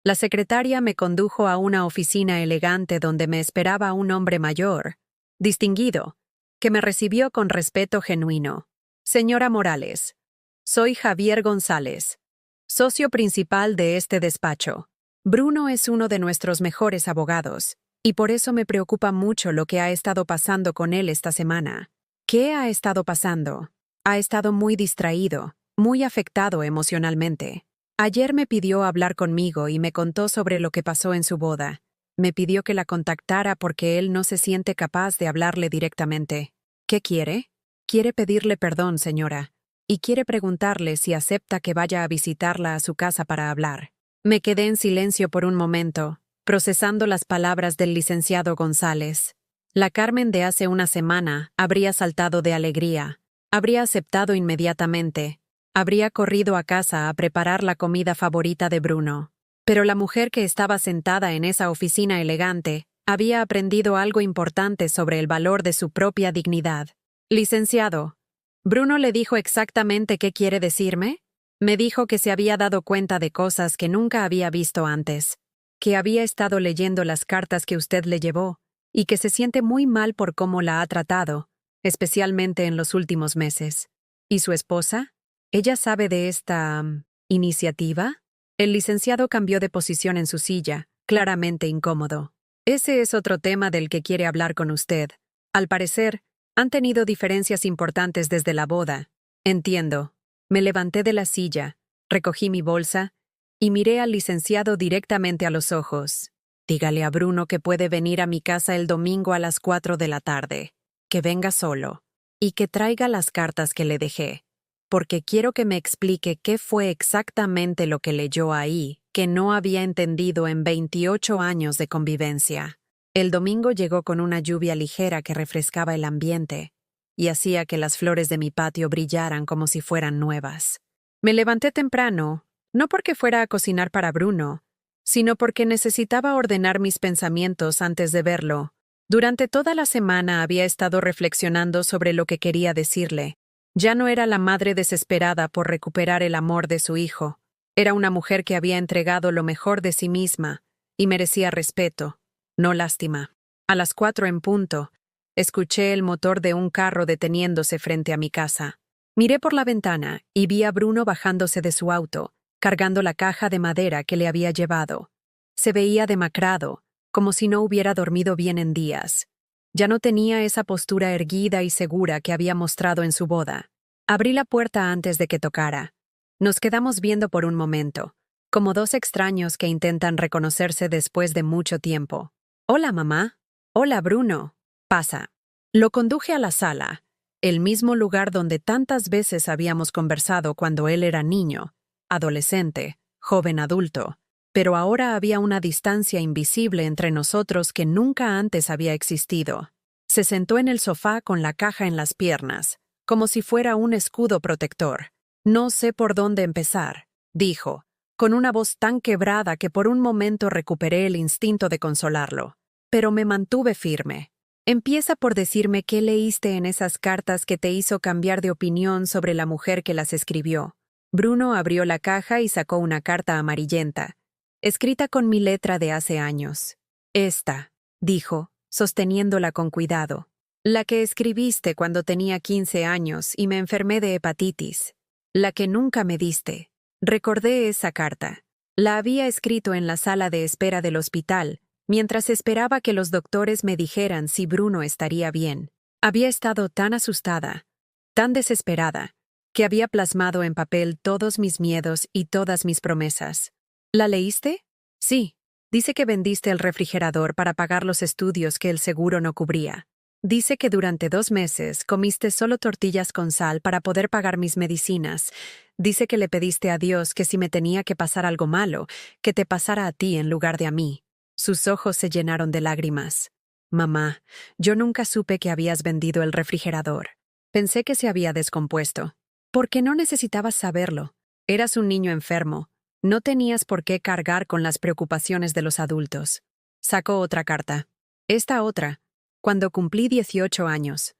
La secretaria me condujo a una oficina elegante donde me esperaba un hombre mayor, distinguido, que me recibió con respeto genuino. Señora Morales, soy Javier González, socio principal de este despacho. Bruno es uno de nuestros mejores abogados, y por eso me preocupa mucho lo que ha estado pasando con él esta semana. ¿Qué ha estado pasando? Ha estado muy distraído, muy afectado emocionalmente. Ayer me pidió hablar conmigo y me contó sobre lo que pasó en su boda. Me pidió que la contactara porque él no se siente capaz de hablarle directamente. ¿Qué quiere? Quiere pedirle perdón, señora, y quiere preguntarle si acepta que vaya a visitarla a su casa para hablar. Me quedé en silencio por un momento, procesando las palabras del licenciado González. La Carmen de hace una semana habría saltado de alegría, habría aceptado inmediatamente, habría corrido a casa a preparar la comida favorita de Bruno. Pero la mujer que estaba sentada en esa oficina elegante había aprendido algo importante sobre el valor de su propia dignidad. Licenciado, ¿Bruno le dijo exactamente qué quiere decirme? Me dijo que se había dado cuenta de cosas que nunca había visto antes, que había estado leyendo las cartas que usted le llevó, y que se siente muy mal por cómo la ha tratado, especialmente en los últimos meses. ¿Y su esposa? ¿Ella sabe de esta iniciativa? El licenciado cambió de posición en su silla, claramente incómodo. Ese es otro tema del que quiere hablar con usted. Al parecer, han tenido diferencias importantes desde la boda. Entiendo. Me levanté de la silla, recogí mi bolsa y miré al licenciado directamente a los ojos. Dígale a Bruno que puede venir a mi casa el domingo a las 4 de la tarde, que venga solo, y que traiga las cartas que le dejé, porque quiero que me explique qué fue exactamente lo que leyó ahí, que no había entendido en 28 años de convivencia. El domingo llegó con una lluvia ligera que refrescaba el ambiente y hacía que las flores de mi patio brillaran como si fueran nuevas. Me levanté temprano, no porque fuera a cocinar para Bruno, sino porque necesitaba ordenar mis pensamientos antes de verlo. Durante toda la semana había estado reflexionando sobre lo que quería decirle. Ya no era la madre desesperada por recuperar el amor de su hijo. Era una mujer que había entregado lo mejor de sí misma y merecía respeto, no lástima. A las 4 en punto, escuché el motor de un carro deteniéndose frente a mi casa. Miré por la ventana y vi a Bruno bajándose de su auto, cargando la caja de madera que le había llevado. Se veía demacrado, como si no hubiera dormido bien en días. Ya no tenía esa postura erguida y segura que había mostrado en su boda. Abrí la puerta antes de que tocara. Nos quedamos viendo por un momento, como dos extraños que intentan reconocerse después de mucho tiempo. «Hola, mamá». «Hola, Bruno». «Pasa». Lo conduje a la sala, el mismo lugar donde tantas veces habíamos conversado cuando él era niño, adolescente, joven adulto, pero ahora había una distancia invisible entre nosotros que nunca antes había existido. Se sentó en el sofá con la caja en las piernas, como si fuera un escudo protector. «No sé por dónde empezar», dijo, con una voz tan quebrada que por un momento recuperé el instinto de consolarlo. Pero me mantuve firme. Empieza por decirme qué leíste en esas cartas que te hizo cambiar de opinión sobre la mujer que las escribió. Bruno abrió la caja y sacó una carta amarillenta, escrita con mi letra de hace años. Esta, dijo, sosteniéndola con cuidado. La que escribiste cuando tenía 15 años y me enfermé de hepatitis. La que nunca me diste. Recordé esa carta. La había escrito en la sala de espera del hospital, mientras esperaba que los doctores me dijeran si Bruno estaría bien. Había estado tan asustada, tan desesperada, que había plasmado en papel todos mis miedos y todas mis promesas. ¿La leíste? Sí. Dice que vendiste el refrigerador para pagar los estudios que el seguro no cubría. Dice que durante 2 meses comiste solo tortillas con sal para poder pagar mis medicinas. Dice que le pediste a Dios que si me tenía que pasar algo malo, que te pasara a ti en lugar de a mí. Sus ojos se llenaron de lágrimas. Mamá, yo nunca supe que habías vendido el refrigerador. Pensé que se había descompuesto. Porque no necesitabas saberlo. Eras un niño enfermo. No tenías por qué cargar con las preocupaciones de los adultos. Sacó otra carta. Esta otra. Cuando cumplí 18 años.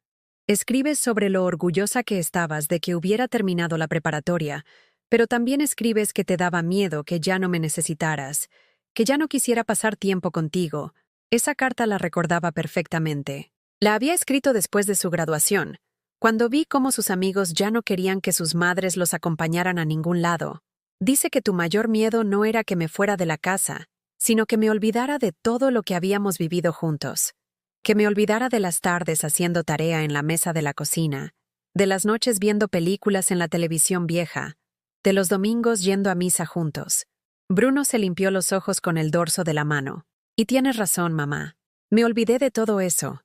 Escribes sobre lo orgullosa que estabas de que hubiera terminado la preparatoria, pero también escribes que te daba miedo que ya no me necesitaras, que ya no quisiera pasar tiempo contigo. Esa carta la recordaba perfectamente. La había escrito después de su graduación, cuando vi cómo sus amigos ya no querían que sus madres los acompañaran a ningún lado. Dice que tu mayor miedo no era que me fuera de la casa, sino que me olvidara de todo lo que habíamos vivido juntos. Que me olvidara de las tardes haciendo tarea en la mesa de la cocina, de las noches viendo películas en la televisión vieja, de los domingos yendo a misa juntos. Bruno se limpió los ojos con el dorso de la mano. Y tienes razón, mamá. Me olvidé de todo eso.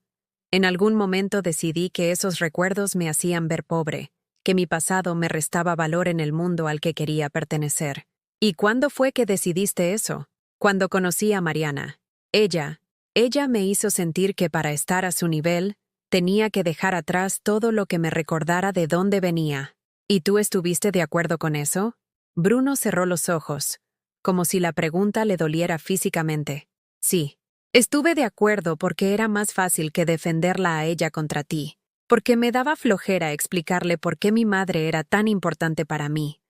En algún momento decidí que esos recuerdos me hacían ver pobre, que mi pasado me restaba valor en el mundo al que quería pertenecer. ¿Y cuándo fue que decidiste eso? Cuando conocí a Mariana. Ella me hizo sentir que para estar a su nivel, tenía que dejar atrás todo lo que me recordara de dónde venía. ¿Y tú estuviste de acuerdo con eso? Bruno cerró los ojos, como si la pregunta le doliera físicamente. Sí. Estuve de acuerdo porque era más fácil que defenderla a ella contra ti, porque me daba flojera explicarle por qué mi madre era tan importante para mí,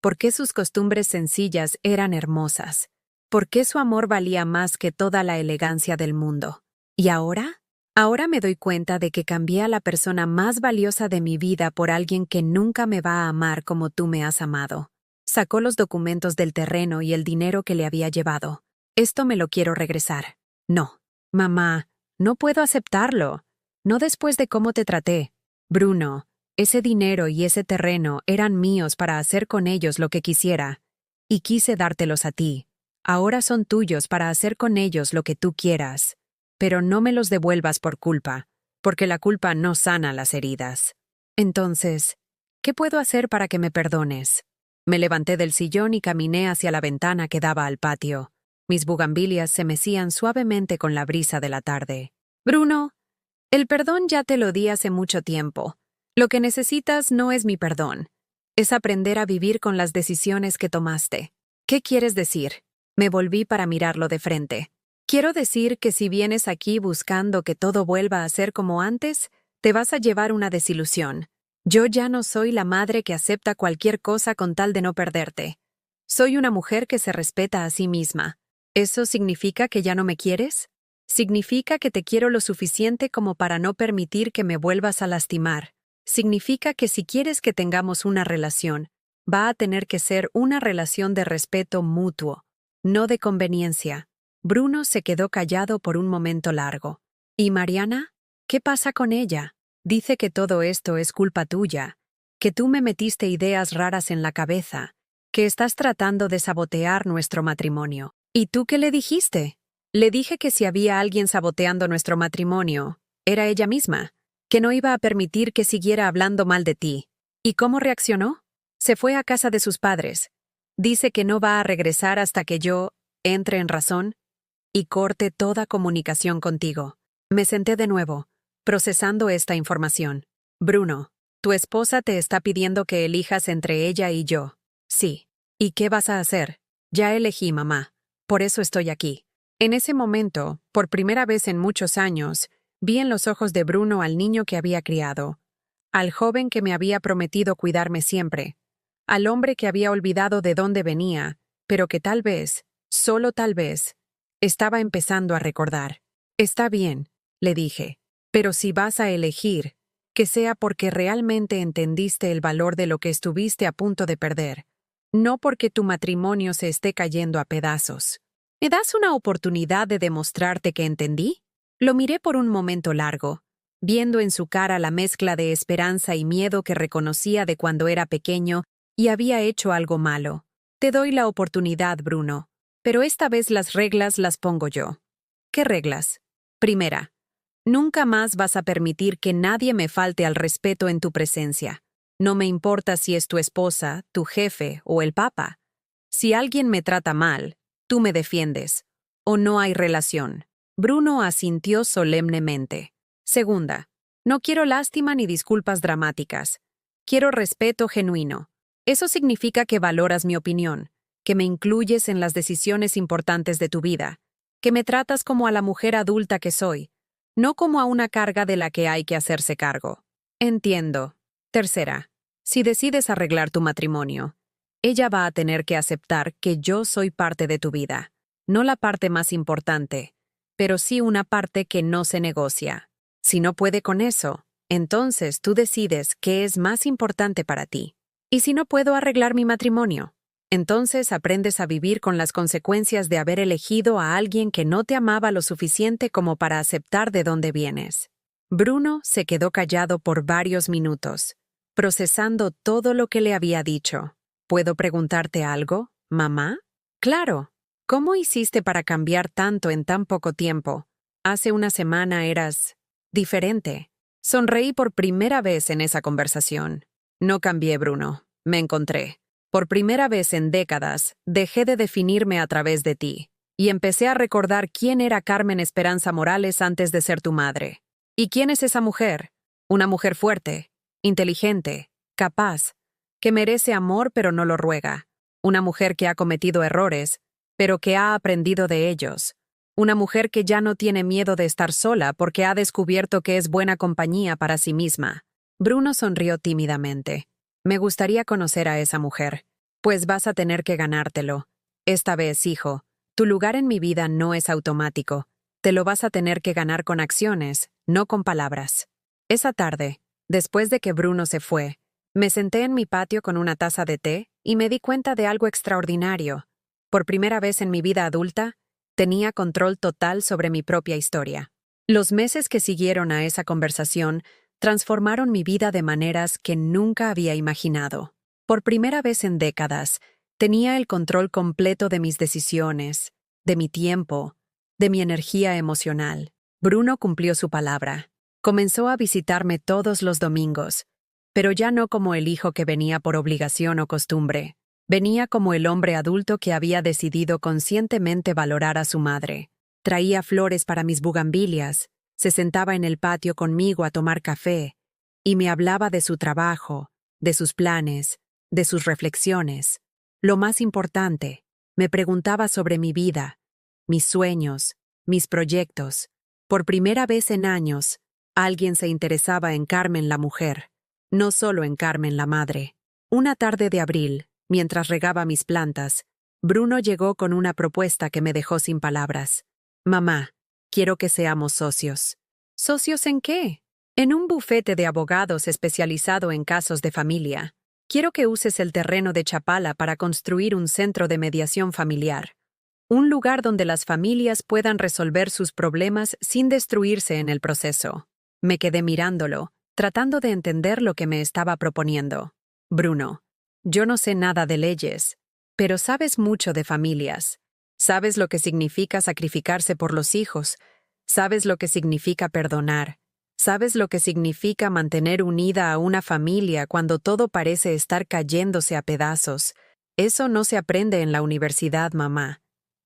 por qué sus costumbres sencillas eran hermosas. ¿Por qué su amor valía más que toda la elegancia del mundo? ¿Y ahora? Ahora me doy cuenta de que cambié a la persona más valiosa de mi vida por alguien que nunca me va a amar como tú me has amado. Sacó los documentos del terreno y el dinero que le había llevado. Esto me lo quiero regresar. No. Mamá, no puedo aceptarlo. No después de cómo te traté. Bruno, ese dinero y ese terreno eran míos para hacer con ellos lo que quisiera. Y quise dártelos a ti. Ahora son tuyos para hacer con ellos lo que tú quieras. Pero no me los devuelvas por culpa, porque la culpa no sana las heridas. Entonces, ¿qué puedo hacer para que me perdones? Me levanté del sillón y caminé hacia la ventana que daba al patio. Mis bugambilias se mecían suavemente con la brisa de la tarde. Bruno, el perdón ya te lo di hace mucho tiempo. Lo que necesitas no es mi perdón. Es aprender a vivir con las decisiones que tomaste. ¿Qué quieres decir? Me volví para mirarlo de frente. Quiero decir que si vienes aquí buscando que todo vuelva a ser como antes, te vas a llevar una desilusión. Yo ya no soy la madre que acepta cualquier cosa con tal de no perderte. Soy una mujer que se respeta a sí misma. ¿Eso significa que ya no me quieres? Significa que te quiero lo suficiente como para no permitir que me vuelvas a lastimar. Significa que si quieres que tengamos una relación, va a tener que ser una relación de respeto mutuo. No de conveniencia. Bruno se quedó callado por un momento largo. ¿Y Mariana? ¿Qué pasa con ella? Dice que todo esto es culpa tuya, que tú me metiste ideas raras en la cabeza, que estás tratando de sabotear nuestro matrimonio. ¿Y tú qué le dijiste? Le dije que si había alguien saboteando nuestro matrimonio, era ella misma, que no iba a permitir que siguiera hablando mal de ti. ¿Y cómo reaccionó? Se fue a casa de sus padres. Dice que no va a regresar hasta que yo entre en razón y corte toda comunicación contigo. Me senté de nuevo, procesando esta información. Bruno, tu esposa te está pidiendo que elijas entre ella y yo. Sí. ¿Y qué vas a hacer? Ya elegí, mamá. Por eso estoy aquí. En ese momento, por primera vez en muchos años, Vi en los ojos de Bruno al niño que había criado, al joven que me había prometido cuidarme siempre, al hombre que había olvidado de dónde venía, pero que tal vez, solo tal vez, estaba empezando a recordar. Está bien, le dije, pero si vas a elegir, que sea porque realmente entendiste el valor de lo que estuviste a punto de perder, no porque tu matrimonio se esté cayendo a pedazos. ¿Me das una oportunidad de demostrarte que entendí? Lo miré por un momento largo, viendo en su cara la mezcla de esperanza y miedo que reconocía de cuando era pequeño y había hecho algo malo. Te doy la oportunidad, Bruno, pero esta vez las reglas las pongo yo. ¿Qué reglas? Primera, nunca más vas a permitir que nadie me falte al respeto en tu presencia. No me importa si es tu esposa, tu jefe o el papa. Si alguien me trata mal, tú me defiendes, o no hay relación. Bruno asintió solemnemente. Segunda, no quiero lástima ni disculpas dramáticas. Quiero respeto genuino. Eso significa que valoras mi opinión, que me incluyes en las decisiones importantes de tu vida, que me tratas como a la mujer adulta que soy, no como a una carga de la que hay que hacerse cargo. Entiendo. Tercera, si decides arreglar tu matrimonio, ella va a tener que aceptar que yo soy parte de tu vida, no la parte más importante, pero sí una parte que no se negocia. Si no puede con eso, entonces tú decides qué es más importante para ti. ¿Y si no puedo arreglar mi matrimonio? Entonces aprendes a vivir con las consecuencias de haber elegido a alguien que no te amaba lo suficiente como para aceptar de dónde vienes. Bruno se quedó callado por varios minutos, procesando todo lo que le había dicho. ¿Puedo preguntarte algo, mamá? Claro. ¿Cómo hiciste para cambiar tanto en tan poco tiempo? Hace una semana eras diferente. Sonreí por primera vez en esa conversación. No cambié, Bruno. Me encontré. Por primera vez en décadas, dejé de definirme a través de ti, y empecé a recordar quién era Carmen Esperanza Morales antes de ser tu madre. ¿Y quién es esa mujer? Una mujer fuerte, inteligente, capaz, que merece amor pero no lo ruega. Una mujer que ha cometido errores, pero que ha aprendido de ellos. Una mujer que ya no tiene miedo de estar sola porque ha descubierto que es buena compañía para sí misma. Bruno sonrió tímidamente. Me gustaría conocer a esa mujer. Pues vas a tener que ganártelo. Esta vez, hijo, tu lugar en mi vida no es automático. Te lo vas a tener que ganar con acciones, no con palabras. Esa tarde, después de que Bruno se fue, me senté en mi patio con una taza de té y me di cuenta de algo extraordinario. Por primera vez en mi vida adulta, tenía control total sobre mi propia historia. Los meses que siguieron a esa conversación transformaron mi vida de maneras que nunca había imaginado. Por primera vez en décadas, tenía el control completo de mis decisiones, de mi tiempo, de mi energía emocional. Bruno cumplió su palabra. Comenzó a visitarme todos los domingos, pero ya no como el hijo que venía por obligación o costumbre. Venía como el hombre adulto que había decidido conscientemente valorar a su madre. Traía flores para mis bugambilias, se sentaba en el patio conmigo a tomar café, y me hablaba de su trabajo, de sus planes, de sus reflexiones. Lo más importante, me preguntaba sobre mi vida, mis sueños, mis proyectos. Por primera vez en años, alguien se interesaba en Carmen la mujer, no solo en Carmen la madre. Una tarde de abril, mientras regaba mis plantas, Bruno llegó con una propuesta que me dejó sin palabras. Mamá, quiero que seamos socios. ¿Socios en qué? En un bufete de abogados especializado en casos de familia. Quiero que uses el terreno de Chapala para construir un centro de mediación familiar. Un lugar donde las familias puedan resolver sus problemas sin destruirse en el proceso. Me quedé mirándolo, tratando de entender lo que me estaba proponiendo. Bruno, yo no sé nada de leyes, pero sabes mucho de familias. Sabes lo que significa sacrificarse por los hijos. Sabes lo que significa perdonar. Sabes lo que significa mantener unida a una familia cuando todo parece estar cayéndose a pedazos. Eso no se aprende en la universidad, mamá.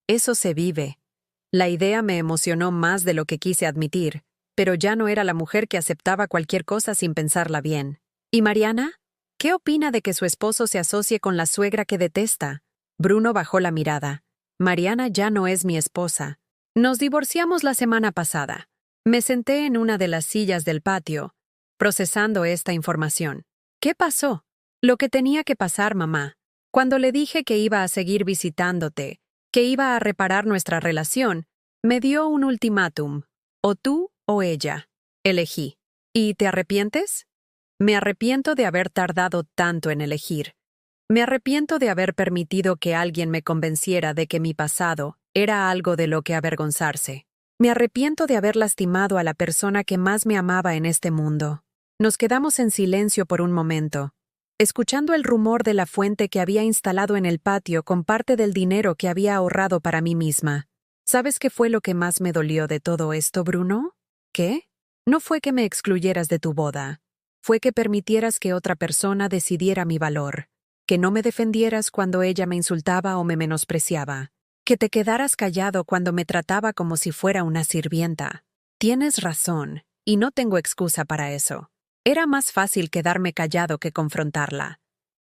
Eso se vive. La idea me emocionó más de lo que quise admitir, pero ya no era la mujer que aceptaba cualquier cosa sin pensarla bien. ¿Y Mariana? ¿Qué opina de que su esposo se asocie con la suegra que detesta? Bruno bajó la mirada. Mariana ya no es mi esposa. Nos divorciamos la semana pasada. Me senté en una de las sillas del patio, procesando esta información. ¿Qué pasó? Lo que tenía que pasar, mamá. Cuando le dije que iba a seguir visitándote, que iba a reparar nuestra relación, me dio un ultimátum. O tú o ella. Elegí. ¿Y te arrepientes? Me arrepiento de haber tardado tanto en elegir. Me arrepiento de haber permitido que alguien me convenciera de que mi pasado era algo de lo que avergonzarse. Me arrepiento de haber lastimado a la persona que más me amaba en este mundo. Nos quedamos en silencio por un momento, escuchando el rumor de la fuente que había instalado en el patio con parte del dinero que había ahorrado para mí misma. ¿Sabes qué fue lo que más me dolió de todo esto, Bruno? ¿Qué? No fue que me excluyeras de tu boda. Fue que permitieras que otra persona decidiera mi valor. Que no me defendieras cuando ella me insultaba o me menospreciaba. Que te quedaras callado cuando me trataba como si fuera una sirvienta. Tienes razón, y no tengo excusa para eso. Era más fácil quedarme callado que confrontarla.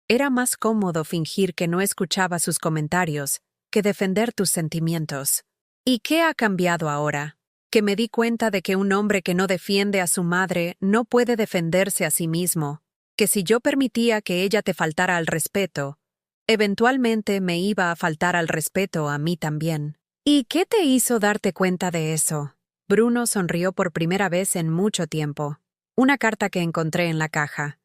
Era más cómodo fingir que no escuchaba sus comentarios que defender tus sentimientos. ¿Y qué ha cambiado ahora? Que me di cuenta de que un hombre que no defiende a su madre no puede defenderse a sí mismo, que si yo permitía que ella te faltara al respeto, eventualmente me iba a faltar al respeto a mí también. ¿Y qué te hizo darte cuenta de eso? Bruno sonrió por primera vez en mucho tiempo. Una carta que encontré en la caja.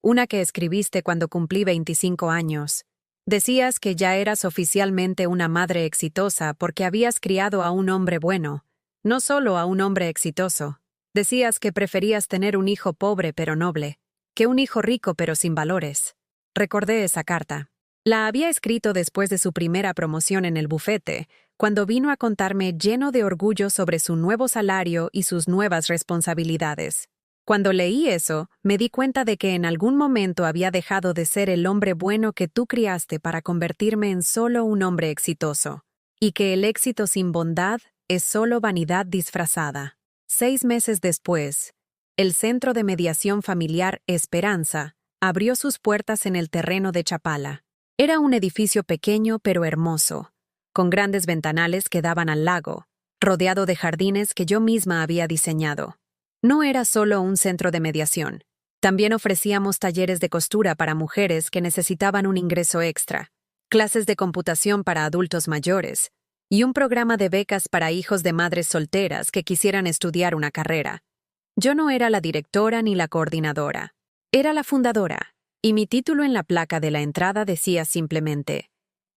Una que escribiste cuando cumplí 25 años. Decías que ya eras oficialmente una madre exitosa porque habías criado a un hombre bueno, no solo a un hombre exitoso. Decías que preferías tener un hijo pobre pero noble, que un hijo rico pero sin valores. Recordé esa carta. La había escrito después de su primera promoción en el bufete, cuando vino a contarme lleno de orgullo sobre su nuevo salario y sus nuevas responsabilidades. Cuando leí eso, me di cuenta de que en algún momento había dejado de ser el hombre bueno que tú criaste para convertirme en solo un hombre exitoso, y que el éxito sin bondad es solo vanidad disfrazada. 6 meses después, el Centro de Mediación Familiar Esperanza abrió sus puertas en el terreno de Chapala. Era un edificio pequeño pero hermoso, con grandes ventanales que daban al lago, rodeado de jardines que yo misma había diseñado. No era solo un centro de mediación. También ofrecíamos talleres de costura para mujeres que necesitaban un ingreso extra, clases de computación para adultos mayores, y un programa de becas para hijos de madres solteras que quisieran estudiar una carrera. Yo no era la directora ni la coordinadora. Era la fundadora, y mi título en la placa de la entrada decía simplemente: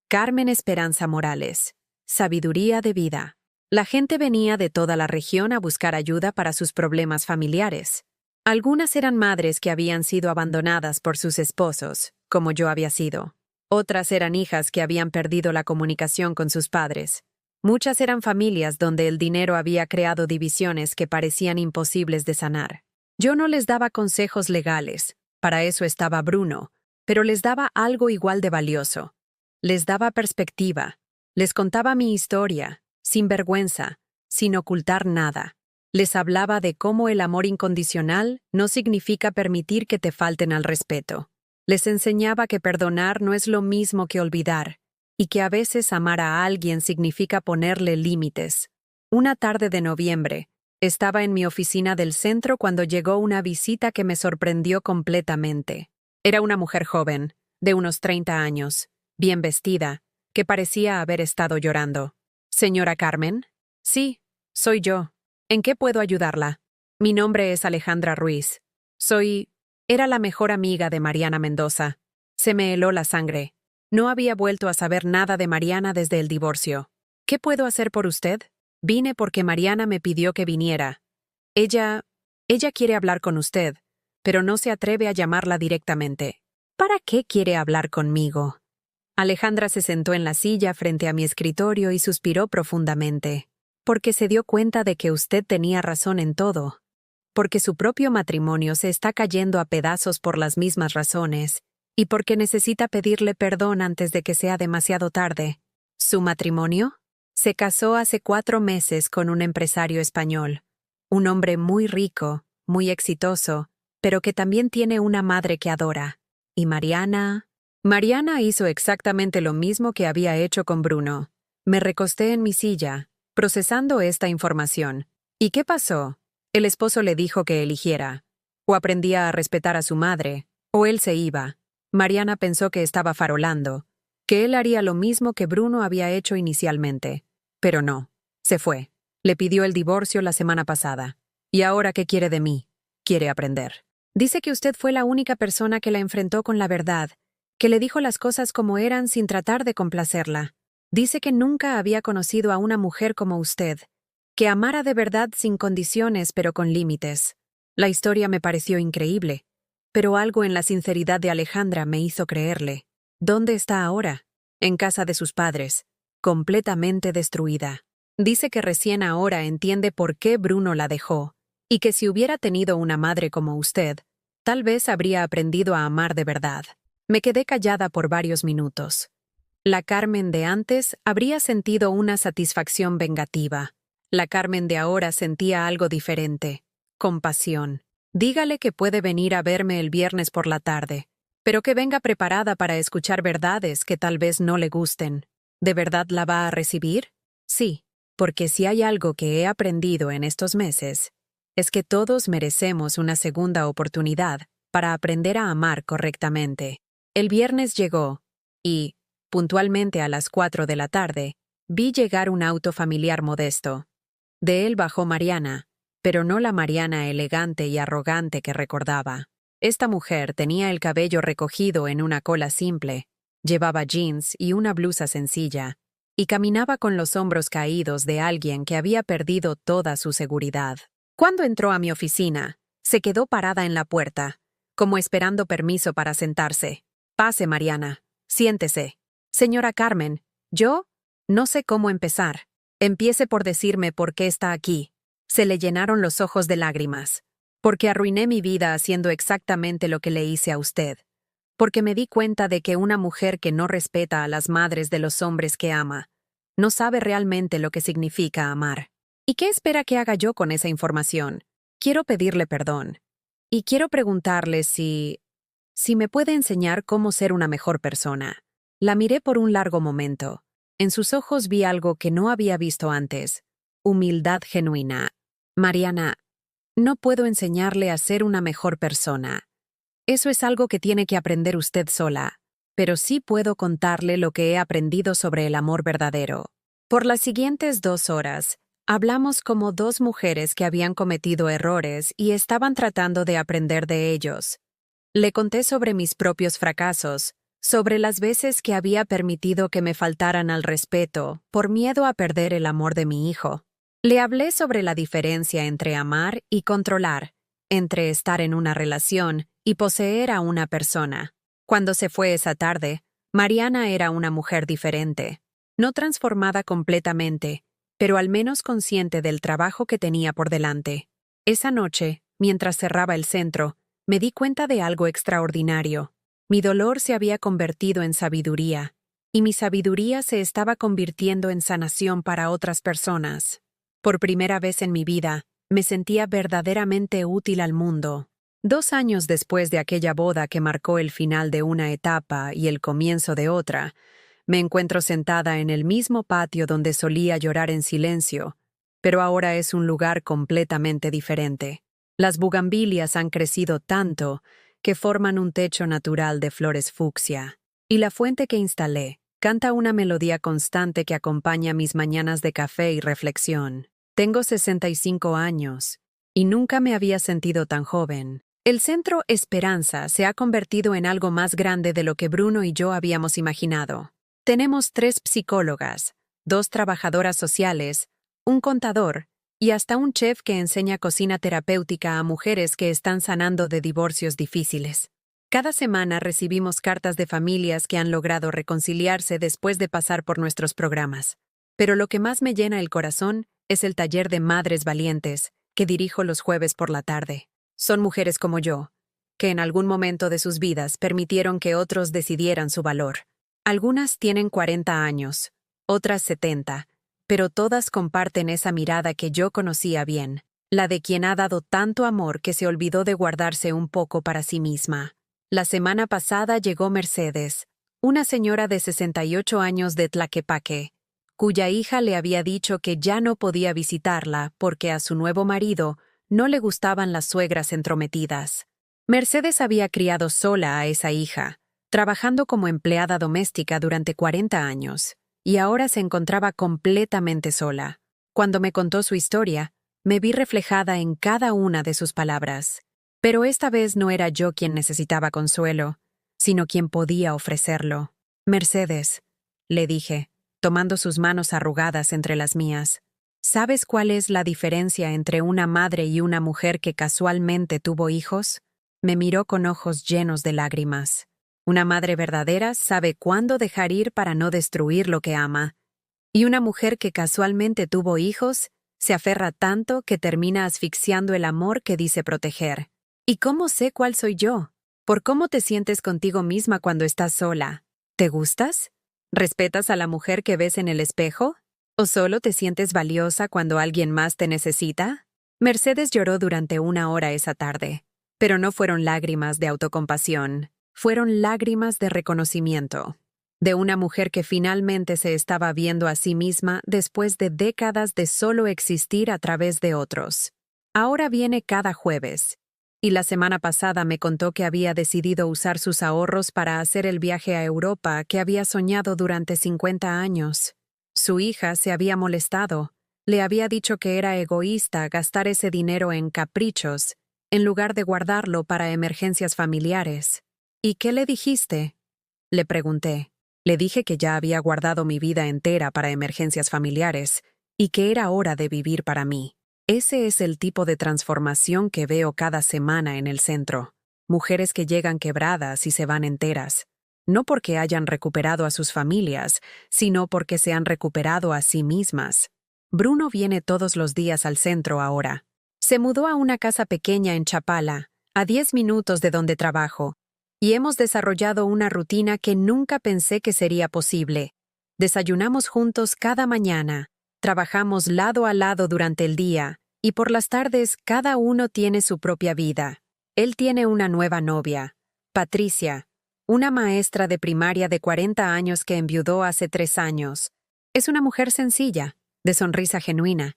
Carmen Esperanza Morales, Sabiduría de Vida. La gente venía de toda la región a buscar ayuda para sus problemas familiares. Algunas eran madres que habían sido abandonadas por sus esposos, como yo había sido. Otras eran hijas que habían perdido la comunicación con sus padres. Muchas eran familias donde el dinero había creado divisiones que parecían imposibles de sanar. Yo no les daba consejos legales, para eso estaba Bruno, pero les daba algo igual de valioso. Les daba perspectiva. Les contaba mi historia, sin vergüenza, sin ocultar nada. Les hablaba de cómo el amor incondicional no significa permitir que te falten al respeto. Les enseñaba que perdonar no es lo mismo que olvidar, y que a veces amar a alguien significa ponerle límites. Una tarde de noviembre, estaba en mi oficina del centro cuando llegó una visita que me sorprendió completamente. Era una mujer joven, de unos 30 años, bien vestida, que parecía haber estado llorando. ¿Señora Carmen? Sí, soy yo. ¿En qué puedo ayudarla? Mi nombre es Alejandra Ruiz. Era la mejor amiga de Mariana Mendoza. Se me heló la sangre. No había vuelto a saber nada de Mariana desde el divorcio. ¿Qué puedo hacer por usted? Vine porque Mariana me pidió que viniera. Ella quiere hablar con usted, pero no se atreve a llamarla directamente. ¿Para qué quiere hablar conmigo? Alejandra se sentó en la silla frente a mi escritorio y suspiró profundamente. Porque se dio cuenta de que usted tenía razón en todo. Porque su propio matrimonio se está cayendo a pedazos por las mismas razones, y porque necesita pedirle perdón antes de que sea demasiado tarde. ¿Su matrimonio? Se casó hace 4 meses con un empresario español. Un hombre muy rico, muy exitoso, pero que también tiene una madre que adora. ¿Y Mariana? Mariana hizo exactamente lo mismo que había hecho con Bruno. Me recosté en mi silla, procesando esta información. ¿Y qué pasó? El esposo le dijo que eligiera. O aprendía a respetar a su madre, o él se iba. Mariana pensó que estaba farolando, que él haría lo mismo que Bruno había hecho inicialmente. Pero no. Se fue. Le pidió el divorcio la semana pasada. ¿Y ahora qué quiere de mí? Quiere aprender. Dice que usted fue la única persona que la enfrentó con la verdad, que le dijo las cosas como eran sin tratar de complacerla. Dice que nunca había conocido a una mujer como usted, que amara de verdad sin condiciones pero con límites. La historia me pareció increíble, pero algo en la sinceridad de Alejandra me hizo creerle. ¿Dónde está ahora? En casa de sus padres, completamente destruida. Dice que recién ahora entiende por qué Bruno la dejó, y que si hubiera tenido una madre como usted, tal vez habría aprendido a amar de verdad. Me quedé callada por varios minutos. La Carmen de antes habría sentido una satisfacción vengativa. La Carmen de ahora sentía algo diferente. Compasión. Dígale que puede venir a verme el viernes por la tarde, pero que venga preparada para escuchar verdades que tal vez no le gusten. ¿De verdad la va a recibir? Sí, porque si hay algo que he aprendido en estos meses, es que todos merecemos una segunda oportunidad para aprender a amar correctamente. El viernes llegó, y, puntualmente a las 4 de la tarde, vi llegar un auto familiar modesto. De él bajó Mariana, pero no la Mariana elegante y arrogante que recordaba. Esta mujer tenía el cabello recogido en una cola simple, llevaba jeans y una blusa sencilla, y caminaba con los hombros caídos de alguien que había perdido toda su seguridad. Cuando entró a mi oficina, se quedó parada en la puerta, como esperando permiso para sentarse. Pase, Mariana. Siéntese. Señora Carmen, yo no sé cómo empezar. Empiece por decirme por qué está aquí. Se le llenaron los ojos de lágrimas. Porque arruiné mi vida haciendo exactamente lo que le hice a usted. Porque me di cuenta de que una mujer que no respeta a las madres de los hombres que ama, no sabe realmente lo que significa amar. ¿Y qué espera que haga yo con esa información? Quiero pedirle perdón. Y quiero preguntarle si me puede enseñar cómo ser una mejor persona. La miré por un largo momento. En sus ojos vi algo que no había visto antes. Humildad genuina. Mariana, no puedo enseñarle a ser una mejor persona. Eso es algo que tiene que aprender usted sola. Pero sí puedo contarle lo que he aprendido sobre el amor verdadero. Por las siguientes 2 horas, hablamos como dos mujeres que habían cometido errores y estaban tratando de aprender de ellos. Le conté sobre mis propios fracasos, sobre las veces que había permitido que me faltaran al respeto por miedo a perder el amor de mi hijo. Le hablé sobre la diferencia entre amar y controlar, entre estar en una relación y poseer a una persona. Cuando se fue esa tarde, Mariana era una mujer diferente, no transformada completamente, pero al menos consciente del trabajo que tenía por delante. Esa noche, mientras cerraba el centro, me di cuenta de algo extraordinario. Mi dolor se había convertido en sabiduría, y mi sabiduría se estaba convirtiendo en sanación para otras personas. Por primera vez en mi vida, me sentía verdaderamente útil al mundo. 2 años después de aquella boda que marcó el final de una etapa y el comienzo de otra, me encuentro sentada en el mismo patio donde solía llorar en silencio, pero ahora es un lugar completamente diferente. Las bugambilias han crecido tanto que forman un techo natural de flores fucsia, y la fuente que instalé canta una melodía constante que acompaña mis mañanas de café y reflexión. Tengo 65 años, y nunca me había sentido tan joven. El Centro Esperanza se ha convertido en algo más grande de lo que Bruno y yo habíamos imaginado. Tenemos 3 psicólogas, 2 trabajadoras sociales, un contador, y hasta un chef que enseña cocina terapéutica a mujeres que están sanando de divorcios difíciles. Cada semana recibimos cartas de familias que han logrado reconciliarse después de pasar por nuestros programas. Pero lo que más me llena el corazón es el taller de Madres Valientes, que dirijo los jueves por la tarde. Son mujeres como yo, que en algún momento de sus vidas permitieron que otros decidieran su valor. Algunas tienen 40 años, otras 70, pero todas comparten esa mirada que yo conocía bien, la de quien ha dado tanto amor que se olvidó de guardarse un poco para sí misma. La semana pasada llegó Mercedes, una señora de 68 años de Tlaquepaque, cuya hija le había dicho que ya no podía visitarla porque a su nuevo marido no le gustaban las suegras entrometidas. Mercedes había criado sola a esa hija, trabajando como empleada doméstica durante 40 años, y ahora se encontraba completamente sola. Cuando me contó su historia, me vi reflejada en cada una de sus palabras. Pero esta vez no era yo quien necesitaba consuelo, sino quien podía ofrecerlo. Mercedes, le dije, tomando sus manos arrugadas entre las mías. ¿Sabes cuál es la diferencia entre una madre y una mujer que casualmente tuvo hijos? Me miró con ojos llenos de lágrimas. Una madre verdadera sabe cuándo dejar ir para no destruir lo que ama. Y una mujer que casualmente tuvo hijos se aferra tanto que termina asfixiando el amor que dice proteger. ¿Y cómo sé cuál soy yo? Por cómo te sientes contigo misma cuando estás sola. ¿Te gustas? ¿Respetas a la mujer que ves en el espejo? ¿O solo te sientes valiosa cuando alguien más te necesita? Mercedes lloró durante 1 hora esa tarde, pero no fueron lágrimas de autocompasión, fueron lágrimas de reconocimiento, de una mujer que finalmente se estaba viendo a sí misma después de décadas de solo existir a través de otros. Ahora viene cada jueves, y la semana pasada me contó que había decidido usar sus ahorros para hacer el viaje a Europa que había soñado durante 50 años. Su hija se había molestado, le había dicho que era egoísta gastar ese dinero en caprichos, en lugar de guardarlo para emergencias familiares. ¿Y qué le dijiste?, le pregunté. Le dije que ya había guardado mi vida entera para emergencias familiares y que era hora de vivir para mí. Ese es el tipo de transformación que veo cada semana en el centro. Mujeres que llegan quebradas y se van enteras. No porque hayan recuperado a sus familias, sino porque se han recuperado a sí mismas. Bruno viene todos los días al centro ahora. Se mudó a una casa pequeña en Chapala, a 10 minutos de donde trabajo, y hemos desarrollado una rutina que nunca pensé que sería posible. Desayunamos juntos cada mañana, trabajamos lado a lado durante el día, y por las tardes cada uno tiene su propia vida. Él tiene una nueva novia, Patricia, una maestra de primaria de 40 años que enviudó hace 3 años. Es una mujer sencilla, de sonrisa genuina,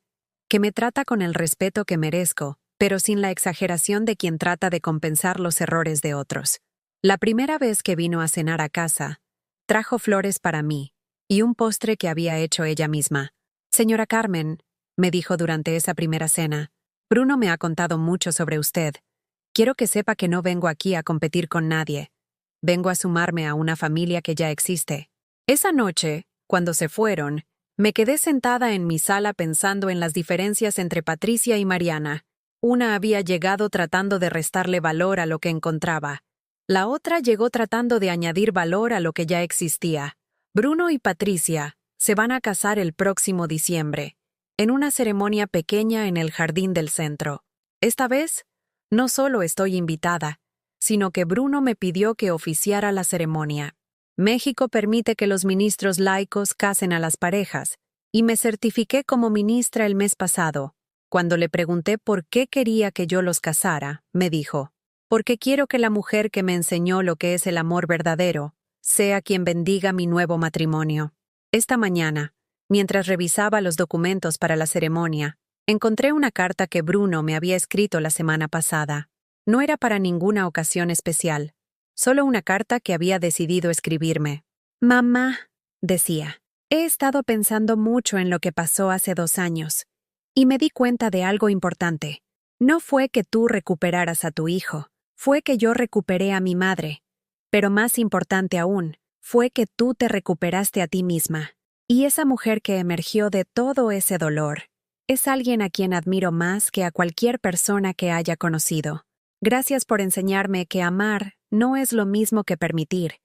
que me trata con el respeto que merezco, pero sin la exageración de quien trata de compensar los errores de otros. La primera vez que vino a cenar a casa, trajo flores para mí y un postre que había hecho ella misma. Señora Carmen, me dijo durante esa primera cena, Bruno me ha contado mucho sobre usted. Quiero que sepa que no vengo aquí a competir con nadie. Vengo a sumarme a una familia que ya existe. Esa noche, cuando se fueron, me quedé sentada en mi sala pensando en las diferencias entre Patricia y Mariana. Una había llegado tratando de restarle valor a lo que encontraba. La otra llegó tratando de añadir valor a lo que ya existía. Bruno y Patricia se van a casar el próximo diciembre, en una ceremonia pequeña en el jardín del centro. Esta vez, no solo estoy invitada, sino que Bruno me pidió que oficiara la ceremonia. México permite que los ministros laicos casen a las parejas, y me certifiqué como ministra el mes pasado. Cuando le pregunté por qué quería que yo los casara, me dijo, porque quiero que la mujer que me enseñó lo que es el amor verdadero sea quien bendiga mi nuevo matrimonio. Esta mañana, mientras revisaba los documentos para la ceremonia, encontré una carta que Bruno me había escrito la semana pasada. No era para ninguna ocasión especial, solo una carta que había decidido escribirme. Mamá, decía, he estado pensando mucho en lo que pasó hace 2 años, y me di cuenta de algo importante. No fue que tú recuperaras a tu hijo, fue que yo recuperé a mi madre. Pero más importante aún, fue que tú te recuperaste a ti misma. Y esa mujer que emergió de todo ese dolor es alguien a quien admiro más que a cualquier persona que haya conocido. Gracias por enseñarme que amar no es lo mismo que permitir,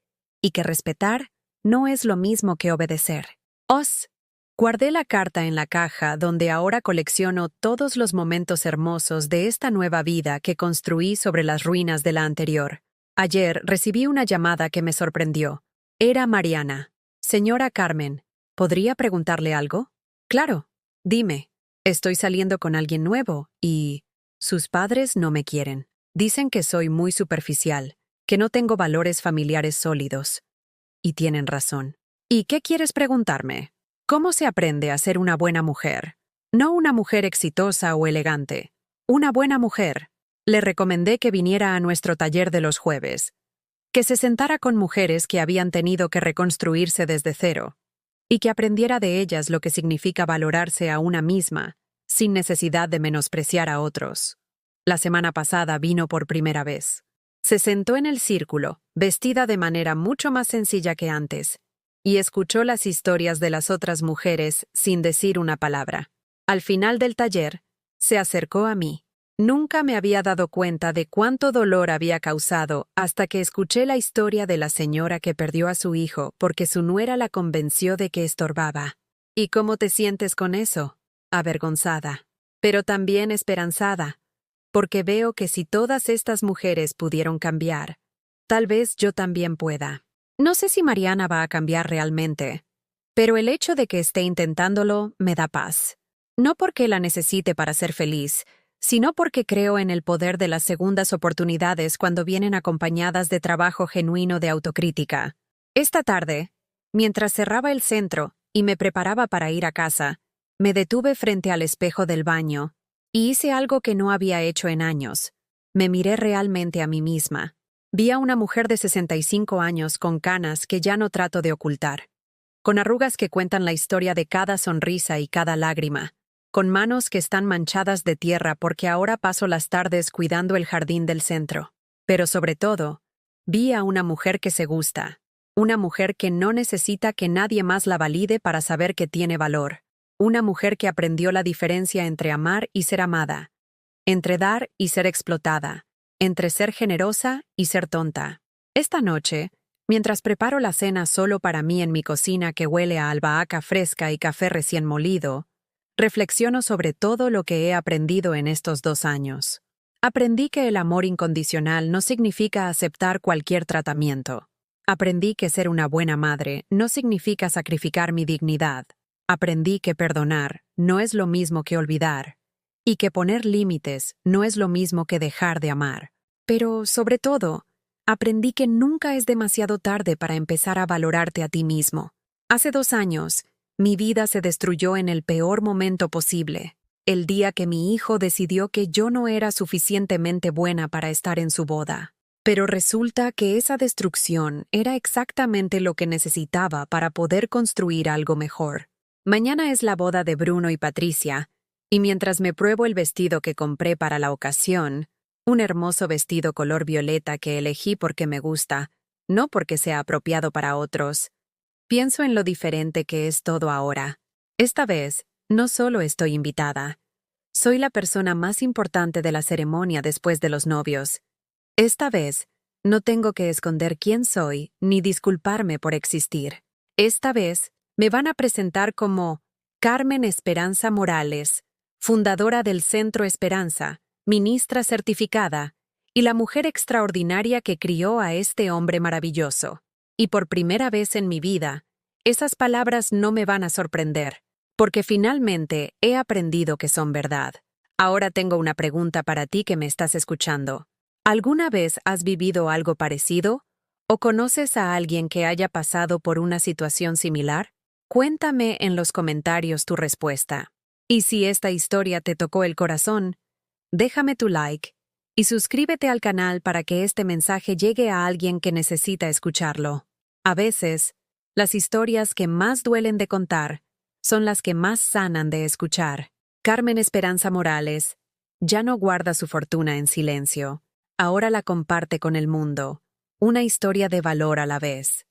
y que respetar no es lo mismo que obedecer. Guardé la carta en la caja donde ahora colecciono todos los momentos hermosos de esta nueva vida que construí sobre las ruinas de la anterior. Ayer recibí una llamada que me sorprendió. Era Mariana. Señora Carmen, ¿podría preguntarle algo? Claro. Dime. Estoy saliendo con alguien nuevo y sus padres no me quieren. Dicen que soy muy superficial, que no tengo valores familiares sólidos. Y tienen razón. ¿Y qué quieres preguntarme? ¿Cómo se aprende a ser una buena mujer? No una mujer exitosa o elegante. Una buena mujer. Le recomendé que viniera a nuestro taller de los jueves, que se sentara con mujeres que habían tenido que reconstruirse desde cero, y que aprendiera de ellas lo que significa valorarse a una misma, sin necesidad de menospreciar a otros. La semana pasada vino por primera vez. Se sentó en el círculo, vestida de manera mucho más sencilla que antes, y escuchó las historias de las otras mujeres sin decir una palabra. Al final del taller, se acercó a mí. Nunca me había dado cuenta de cuánto dolor había causado hasta que escuché la historia de la señora que perdió a su hijo porque su nuera la convenció de que estorbaba. ¿Y cómo te sientes con eso? Avergonzada, pero también esperanzada, porque veo que si todas estas mujeres pudieron cambiar, tal vez yo también pueda. No sé si Mariana va a cambiar realmente, pero el hecho de que esté intentándolo me da paz. No porque la necesite para ser feliz, sino porque creo en el poder de las segundas oportunidades cuando vienen acompañadas de trabajo genuino de autocrítica. Esta tarde, mientras cerraba el centro y me preparaba para ir a casa, me detuve frente al espejo del baño y hice algo que no había hecho en años. Me miré realmente a mí misma. Vi a una mujer de 65 años con canas que ya no trato de ocultar, con arrugas que cuentan la historia de cada sonrisa y cada lágrima, con manos que están manchadas de tierra porque ahora paso las tardes cuidando el jardín del centro. Pero sobre todo, vi a una mujer que se gusta, una mujer que no necesita que nadie más la valide para saber que tiene valor, una mujer que aprendió la diferencia entre amar y ser amada, entre dar y ser explotada, entre ser generosa y ser tonta. Esta noche, mientras preparo la cena solo para mí en mi cocina que huele a albahaca fresca y café recién molido, reflexiono sobre todo lo que he aprendido en estos 2 años. Aprendí que el amor incondicional no significa aceptar cualquier tratamiento. Aprendí que ser una buena madre no significa sacrificar mi dignidad. Aprendí que perdonar no es lo mismo que olvidar, y que poner límites no es lo mismo que dejar de amar. Pero, sobre todo, aprendí que nunca es demasiado tarde para empezar a valorarte a ti mismo. Hace 2 años, mi vida se destruyó en el peor momento posible, el día que mi hijo decidió que yo no era suficientemente buena para estar en su boda. Pero resulta que esa destrucción era exactamente lo que necesitaba para poder construir algo mejor. Mañana es la boda de Bruno y Patricia, y mientras me pruebo el vestido que compré para la ocasión, un hermoso vestido color violeta que elegí porque me gusta, no porque sea apropiado para otros, pienso en lo diferente que es todo ahora. Esta vez, no solo estoy invitada. Soy la persona más importante de la ceremonia después de los novios. Esta vez, no tengo que esconder quién soy ni disculparme por existir. Esta vez, me van a presentar como Carmen Esperanza Morales, fundadora del Centro Esperanza, ministra certificada, y la mujer extraordinaria que crió a este hombre maravilloso. Y por primera vez en mi vida, esas palabras no me van a sorprender, porque finalmente he aprendido que son verdad. Ahora tengo una pregunta para ti que me estás escuchando. ¿Alguna vez has vivido algo parecido? ¿O conoces a alguien que haya pasado por una situación similar? Cuéntame en los comentarios tu respuesta. Y si esta historia te tocó el corazón, déjame tu like y suscríbete al canal para que este mensaje llegue a alguien que necesita escucharlo. A veces, las historias que más duelen de contar son las que más sanan de escuchar. Carmen Esperanza Morales ya no guarda su fortuna en silencio. Ahora la comparte con el mundo. Una historia de valor a la vez.